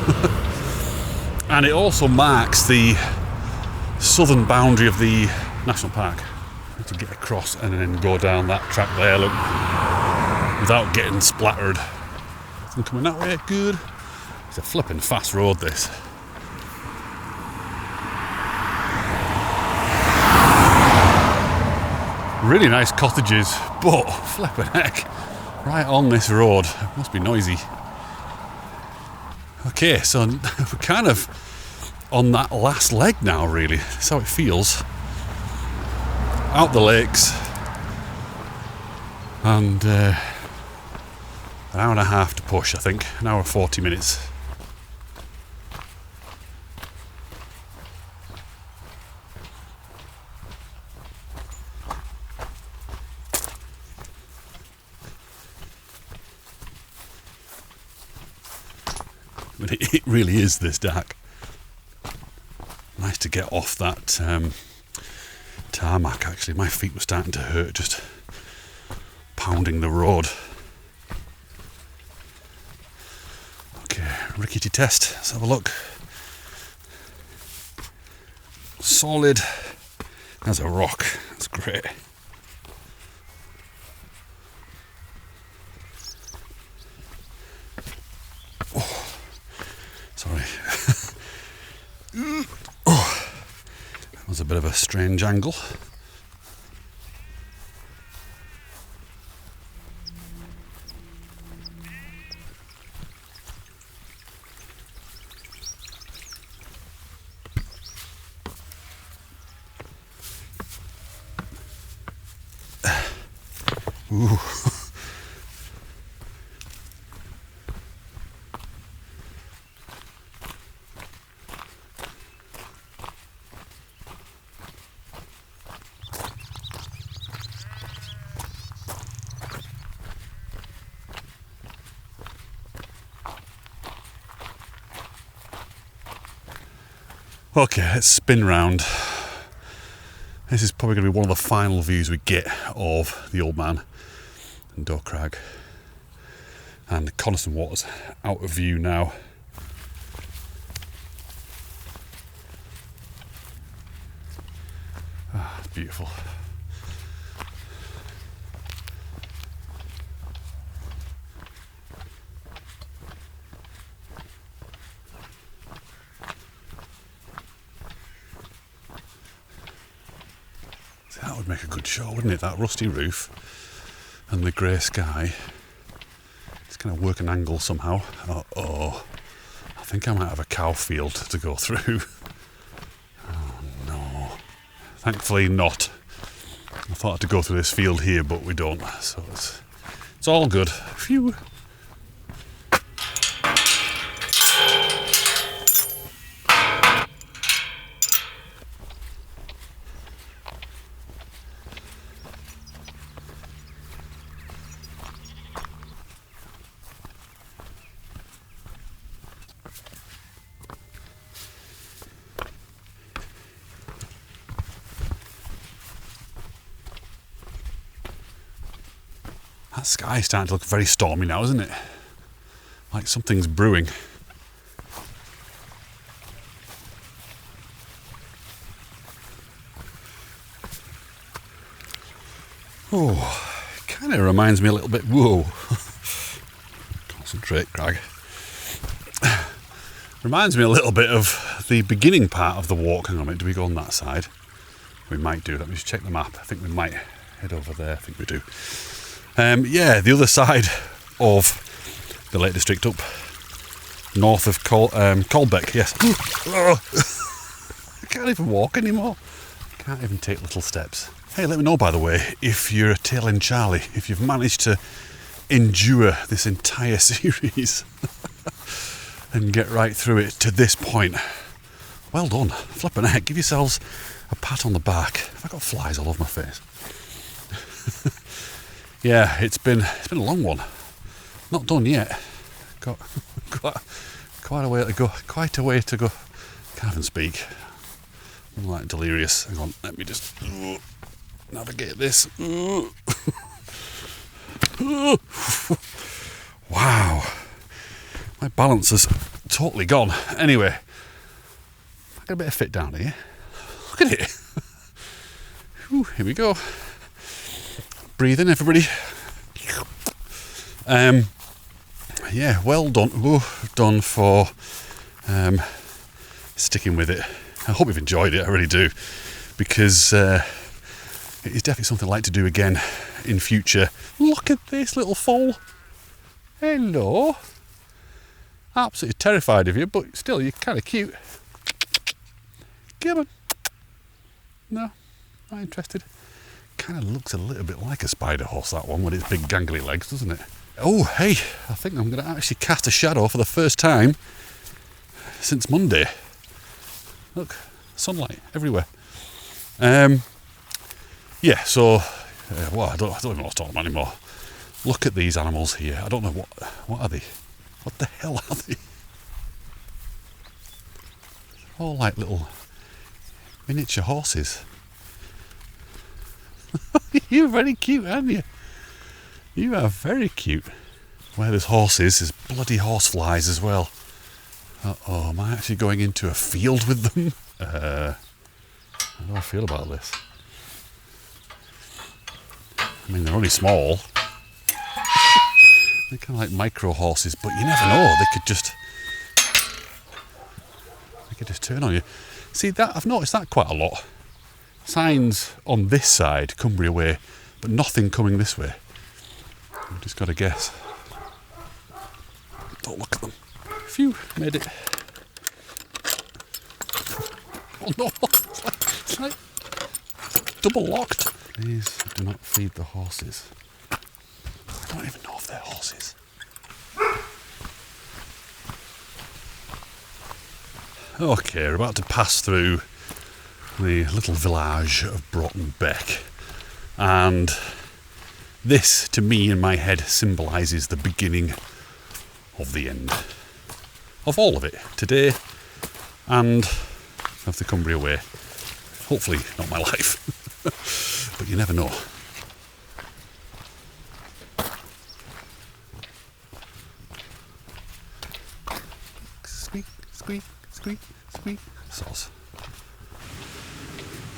And it also marks the southern boundary of the national park. I need to get across and then go down that track there, look, without getting splattered. Nothing coming that way, good. It's a flipping fast road, this. Really nice cottages, but flipping heck, right on this road. It must be noisy. Okay, so we're kind of on that last leg now, really. That's how it feels. Out the lakes, and an hour and a half to push, I think. An hour 40 minutes. But it really is this dark. Nice to get off that tarmac, actually. My feet were starting to hurt just pounding the road. Okay, rickety test. Let's have a look. Solid as a rock. That's great. Sorry. Oh, that was a bit of a strange angle. Ooh. Okay, let's spin round. This is probably going to be one of the final views we get of the Old Man and Crag. And Coniston Water's out of view now. Ah, it's beautiful. That would make a good shot, wouldn't it? That rusty roof and the grey sky. It's going to work an angle somehow. Uh-oh. I think I might have a cow field to go through. Oh no. Thankfully not. I thought I had to go through this field here, but we don't. So it's all good. Phew. That sky's starting to look very stormy now, isn't it? Like something's brewing. Oh, kind of reminds me a little bit. Whoa. Concentrate, Crag. Reminds me a little bit of the beginning part of the walk. Hang on a minute, do we go on that side? We might do. Let me just check the map. I think we might head over there. I think we do. Yeah, the other side of the Lake District, up north of Colbeck, yes. I can't even walk anymore. Can't even take little steps. Hey, let me know, by the way, if you're a tail-end Charlie, if you've managed to endure this entire series and get right through it to this point. Well done. Flippin' heck, give yourselves a pat on the back. Have I got flies all over my face? Yeah, it's been a long one. Not done yet. Got quite a way to go. Quite a way to go. Can't even speak. I'm like delirious. Hang on, let me just navigate this. Wow, my balance is totally gone. Anyway, I got a bit of fit down here. Look at it. Whew, here we go. Breathe in, everybody. Yeah, well done. Done for sticking with it. I hope you've enjoyed it. I really do, because it is definitely something I'd like to do again in future. Look at this little foal. Hello. Absolutely terrified of you, but still, you're kind of cute. Come on. No, not interested. Kind of looks a little bit like a spider horse, that one, with its big gangly legs, doesn't it? Oh, hey, I think I'm going to actually cast a shadow for the first time since Monday. Look, sunlight everywhere. Yeah, so, well, I don't even know what to talk about anymore. Look at these animals here. I don't know what are they? What the hell are they? They're all like little miniature horses. You're very cute, aren't you? You are very cute. Where there's horses, there's bloody horseflies as well. Uh-oh, am I actually going into a field with them? How do I feel about this? I mean, they're only small. They're kind of like micro horses, but you never know. They could just turn on you. See, that I've noticed that quite a lot. Signs on this side, Cumbria Way, but nothing coming this way. I've just got to guess. Don't look at them. Phew, made it. Oh no, it's like double locked. Please do not feed the horses. I don't even know if they're horses. Okay, we're about to pass through the little village of Broughton Beck, and this, to me, in my head, symbolises the beginning of the end of all of it, today and of the Cumbria Way. Hopefully not my life, but you never know. Squeak, squeak, squeak, squeak. Sauce.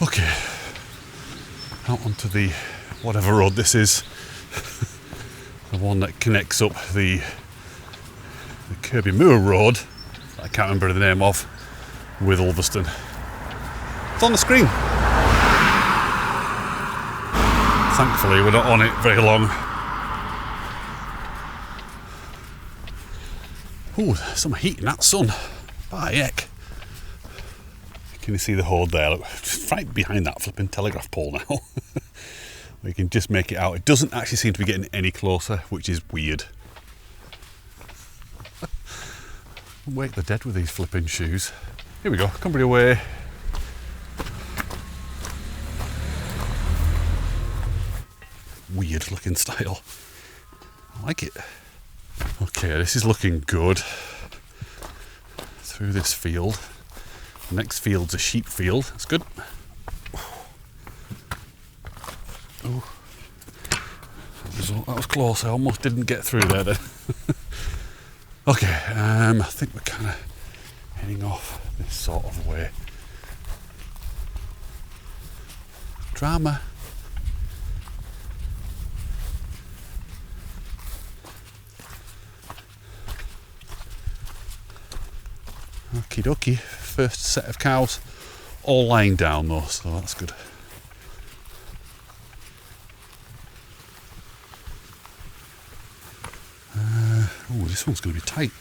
Okay, out onto the whatever road this is, the one that connects up the Kirby Moor Road, that I can't remember the name of, with Ulverston. It's on the screen. Thankfully, we're not on it very long. Ooh, some heat in that sun. By heck. Can you see the hoard there? Look, just right behind that flipping telegraph pole now. We can just make it out. It doesn't actually seem to be getting any closer, which is weird. Wake the dead with these flipping shoes. Here we go, Cumbria Way. Weird looking style. I like it. Okay, this is looking good. Through this field. The next field's a sheep field. That's good. Oh, that was close. I almost didn't get through there then. Okay, I think we're kind of heading off this sort of way. Drama. Okie dokie. First set of cows all lying down though, so that's good. Oh, this one's going to be tight.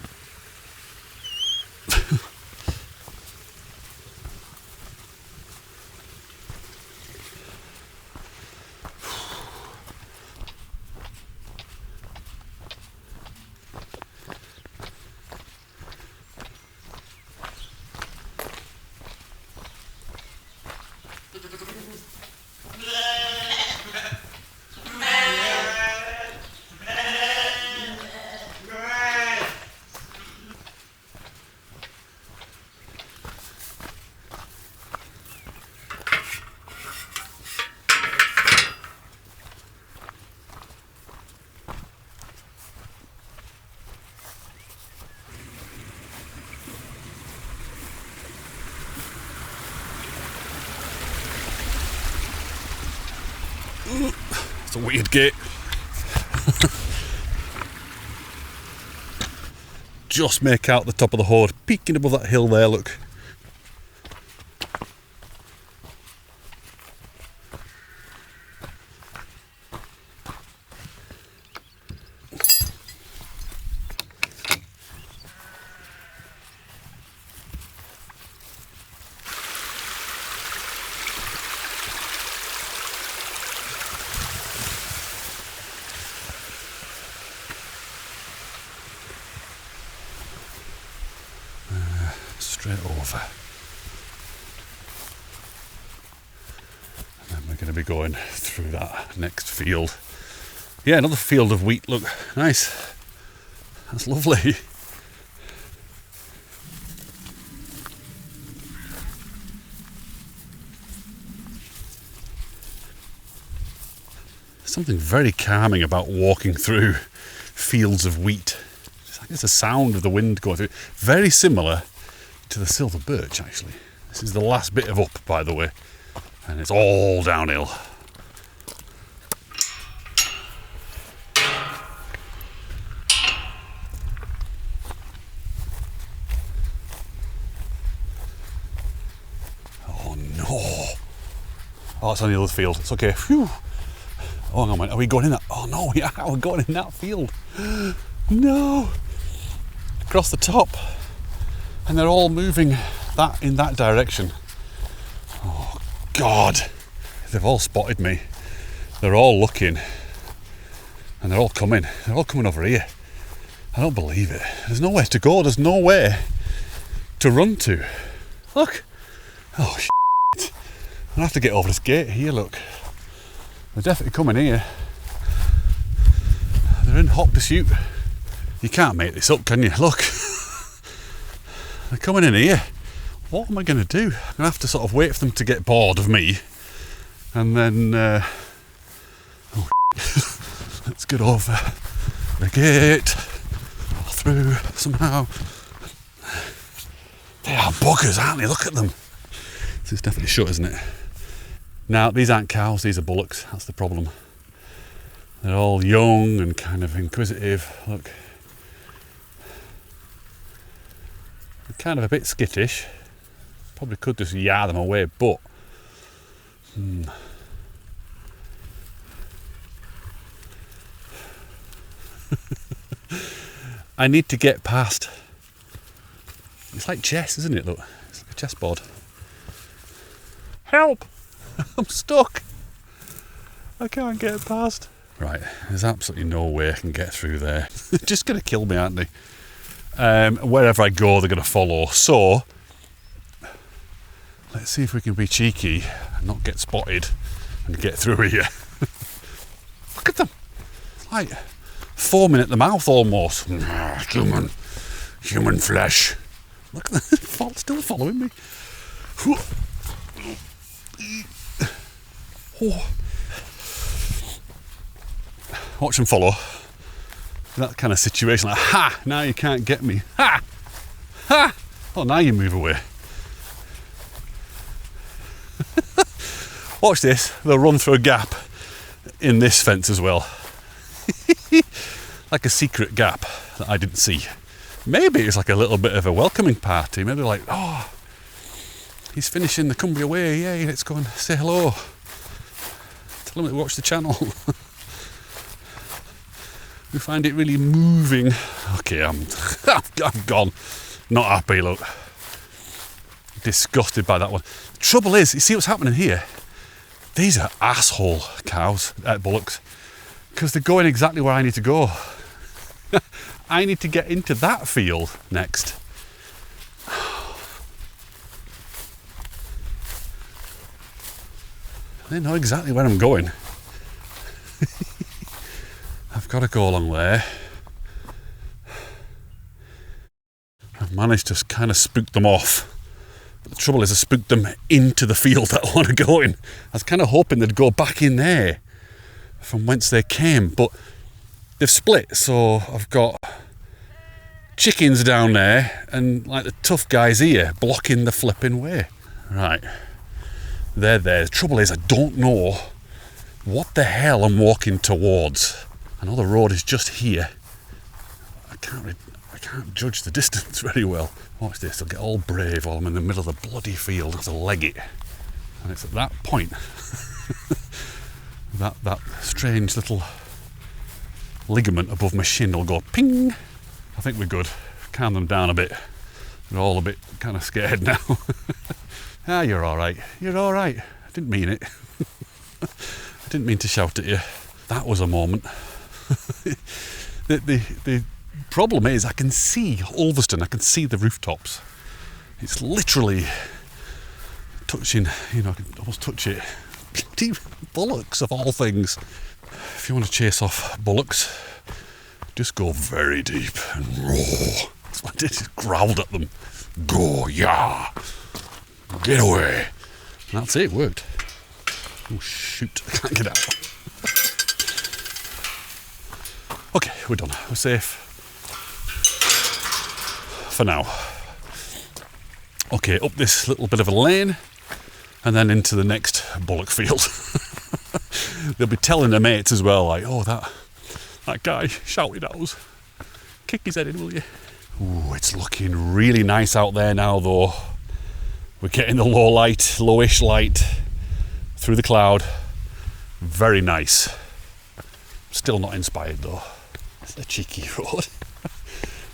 It's a weird gate. Just make out the top of the hoard peeking above that hill there, look. Straight over. And then we're going to be going through that next field. Yeah, another field of wheat. Look, nice. That's lovely. Something very calming about walking through fields of wheat. It's like it's the sound of the wind going through. Very similar to the silver birch, actually. This is the last bit of up, by the way, and it's all downhill. Oh no! Oh, it's on the other field. It's okay. Phew. Oh, hang on a minute. Are we going in that? Oh no, yeah, we're going in that field. No! Across the top. And they're all moving that in that direction. Oh God, they've all spotted me. They're all looking, and they're all coming. They're all coming over here. I don't believe it. There's nowhere to go. There's nowhere to run to. Look. Oh shit. I'll have to get over this gate here. Look. They're definitely coming here. They're in hot pursuit. You can't make this up, can you? Look. They're coming in here. What am I going to do? I'm going to have to sort of wait for them to get bored of me, and then let's get over the gate, through somehow. They are buggers, aren't they? Look at them. This is definitely shut, isn't it? Now, these aren't cows, these are bullocks. That's the problem. They're all young and kind of inquisitive. Look. They're kind of a bit skittish. Probably could just yard them away, but I need to get past. It's like chess, isn't it? Look, it's like a chessboard. Help! I'm stuck. I can't get past. Right, there's absolutely no way I can get through there. They're just going to kill me, aren't they? Wherever I go, they're going to follow. So, let's see if we can be cheeky and not get spotted and get through here. Look at them. It's like foaming at the mouth almost. Human flesh. Look at them, still following me. Watch them follow. That kind of situation, like, ha! Now you can't get me. Ha! Ha! Oh, now you move away. Watch this. They'll run through a gap in this fence as well. Like a secret gap that I didn't see. Maybe it's like a little bit of a welcoming party. Maybe like, oh, he's finishing the Cumbria Way. Yay, let's go and say hello. Tell him to watch the channel. We find it really moving. Okay, I'm gone. Not happy, look. Disgusted by that one. The trouble is, you see what's happening here? These are asshole cows, bullocks, because they're going exactly where I need to go. I need to get into that field next. They know exactly where I'm going. I've got to go along there. I've managed to kind of spook them off. But the trouble is I spooked them into the field that I want to go in. I was kind of hoping they'd go back in there from whence they came, but they've split, so I've got chickens down there and like the tough guys here blocking the flipping way. Right, they're there. The trouble is I don't know what the hell I'm walking towards. I know the road is just here. I can't judge the distance very well. Watch this, I'll get all brave while I'm in the middle of the bloody field. I have to leg it. And it's at that point that strange little ligament above my shin will go ping. I think we're good. Calm them down a bit. They're all a bit kind of scared now. Ah, you're all right. You're all right. I didn't mean it. I didn't mean to shout at you. That was a moment. The problem is I can see Ulverston. I can see the rooftops. It's literally touching, you know, I can almost touch it. Bloody bullocks of all things. If you want to chase off bullocks, just go very deep and roar. That's what I did, just growled at them. Go, yeah. Get away. And that's it, it worked. Oh shoot, I can't get out. Okay, we're done. We're safe. For now. Okay, up this little bit of a lane and then into the next bullock field. They'll be telling their mates as well, like, oh, that guy shouted at us. Kick his head in, will you? Ooh, it's looking really nice out there now, though. We're getting the lowish light through the cloud. Very nice. Still not inspired, though. It's a cheeky road.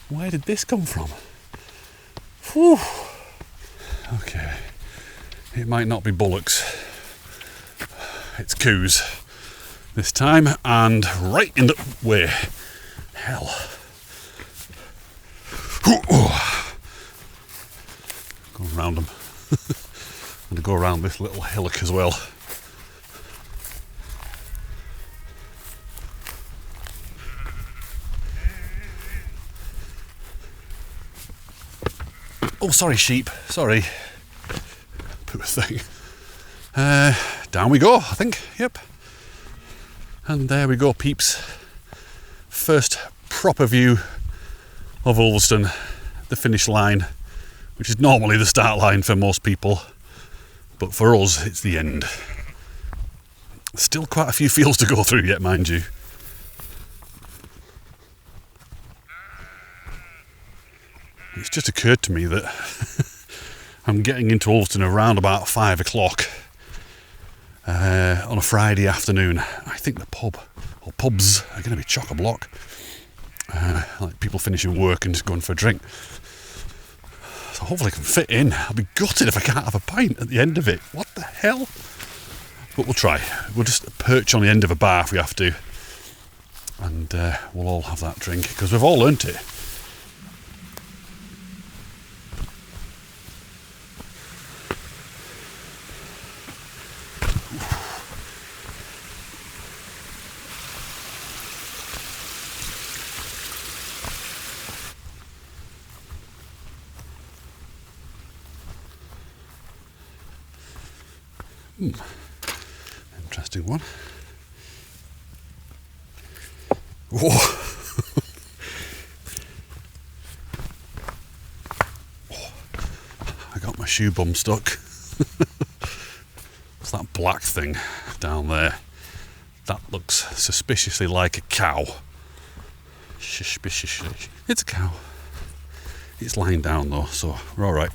Where did this come from? Whew. Okay. It might not be bullocks. It's coos this time, and right in the way. Hell. Going around them. And to go around this little hillock as well. Oh, sorry, sheep. Sorry. thing. Down we go, I think. Yep. And there we go, peeps. First proper view of Ulverston, the finish line, which is normally the start line for most people, but for us it's the end. Still quite a few fields to go through yet, mind you. It's just occurred to me that I'm getting into Ulverston around about 5 o'clock on a Friday afternoon. I think the pub or pubs are going to be chock-a-block. Like people finishing work and just going for a drink. So hopefully I can fit in. I'll be gutted if I can't have a pint at the end of it. What the hell? But we'll try. We'll just perch on the end of a bar if we have to. And we'll all have that drink because we've all learnt it. Interesting one. Whoa. I got my shoe bum stuck. What's that black thing down there? That looks suspiciously like a cow. Suspiciously. It's a cow. It's lying down though, so we're alright.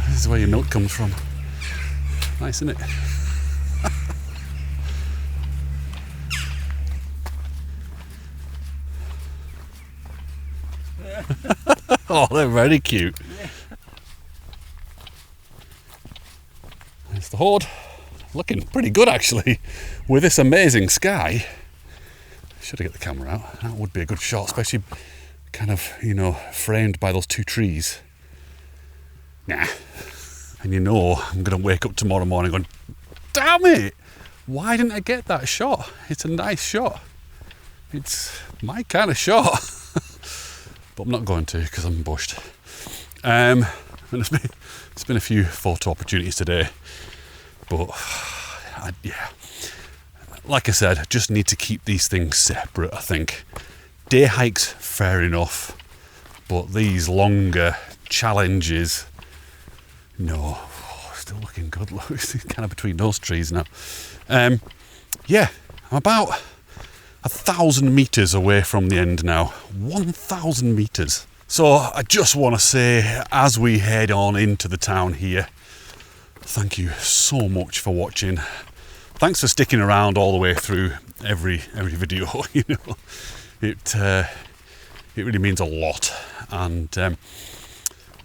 This is where your milk comes from. Nice, isn't it? Oh, they're very cute. There's the horde. Looking pretty good actually. With this amazing sky. Should I get the camera out? That would be a good shot, especially kind of, you know, framed by those two trees. Nah. And you know, I'm going to wake up tomorrow morning going, damn it! Why didn't I get that shot? It's a nice shot. It's my kind of shot. But I'm not going to because I'm bushed. And it's been a few photo opportunities today. But, yeah. Like I said, I just need to keep these things separate, I think. Day hikes, fair enough. But these longer challenges, no. Oh, still looking good. Look, it's kind of between those trees now. Yeah, I'm about 1,000 metres away from the end now. 1,000 metres. So I just want to say, as we head on into the town here, thank you so much for watching. Thanks for sticking around all the way through every video. You know, it really means a lot, and I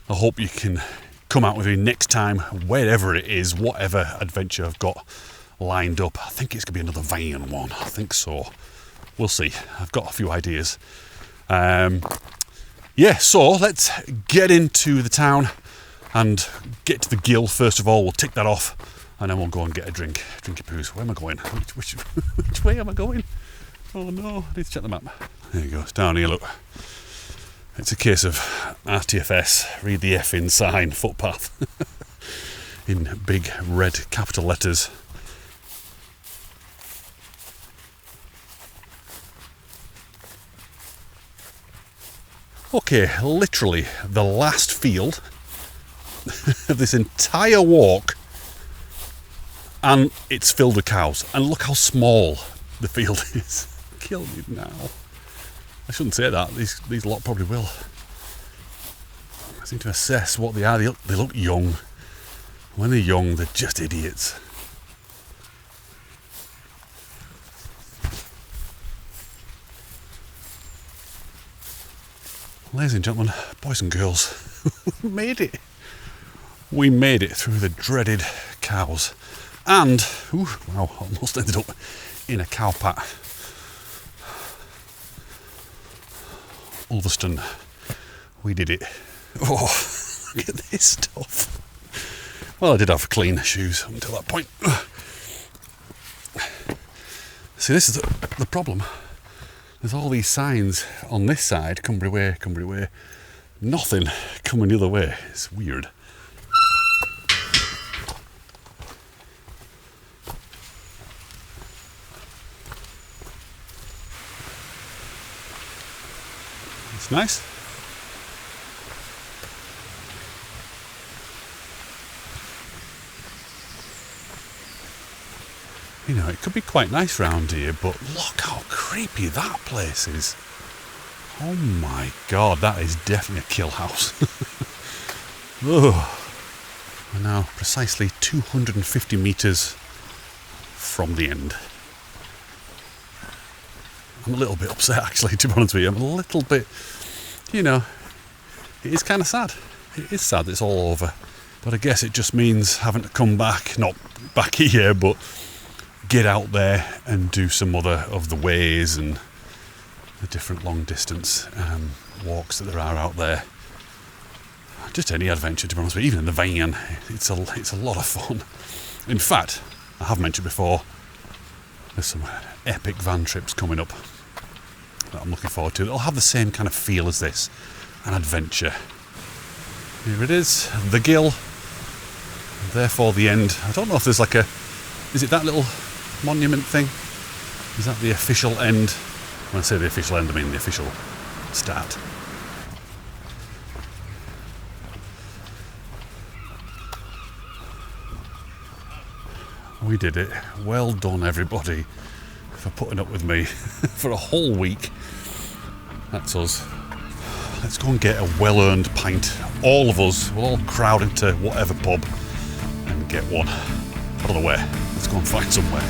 hope you can come out with me next time, wherever it is, whatever adventure I've got lined up. I think it's gonna be another van one. I think so. We'll see. I've got a few ideas. Yeah, so let's get into the town and get to the gill first of all. We'll tick that off, and then we'll go and get a drink. Drinky poos. Where am I going? Which way am I going? Oh no, I need to check the map. There you go, it's down here, look. It's a case of RTFS, read the F in sign, footpath, in big red capital letters. Okay, literally the last field of this entire walk, and it's filled with cows. And look how small the field is. Kill me now. I shouldn't say that. These lot probably will. I seem to assess what they are. They look young. When they're young, they're just idiots. Ladies and gentlemen, boys and girls, we made it. We made it through the dreaded cows. And, wow, almost ended up in a cow pat. Ulverston, we did it. Oh, look at this stuff. Well, I did have clean shoes until that point. See, this is the problem. There's all these signs on this side, Cumbria Way, Cumbria Way. Nothing coming the other way. It's weird. It's nice. You know, it could be quite nice round here, but look how creepy that place is. Oh my god, that is definitely a kill house. Oh. We're now precisely 250 metres from the end. I'm a little bit upset actually, to be honest with you. I'm a little bit, you know, it is kind of sad. It is sad that it's all over. But I guess it just means having to come back, not back here, but get out there and do some other of the ways and the different long distance walks that there are out there. Just any adventure, to be honest with you, even in the van, it's a lot of fun. In fact, I have mentioned before, there's some epic van trips coming up that I'm looking forward to. It'll have the same kind of feel as this, an adventure. Here it is, the Gill, and therefore the end. I don't know if there's like a, is it that little monument thing? Is that the official end? When I say the official end, I mean the official start. We did it. Well done, everybody, for putting up with me for a whole week. That's us. Let's go and get a well-earned pint. All of us, we'll all crowd into whatever pub and get one. I don't know where. Let's go and find somewhere.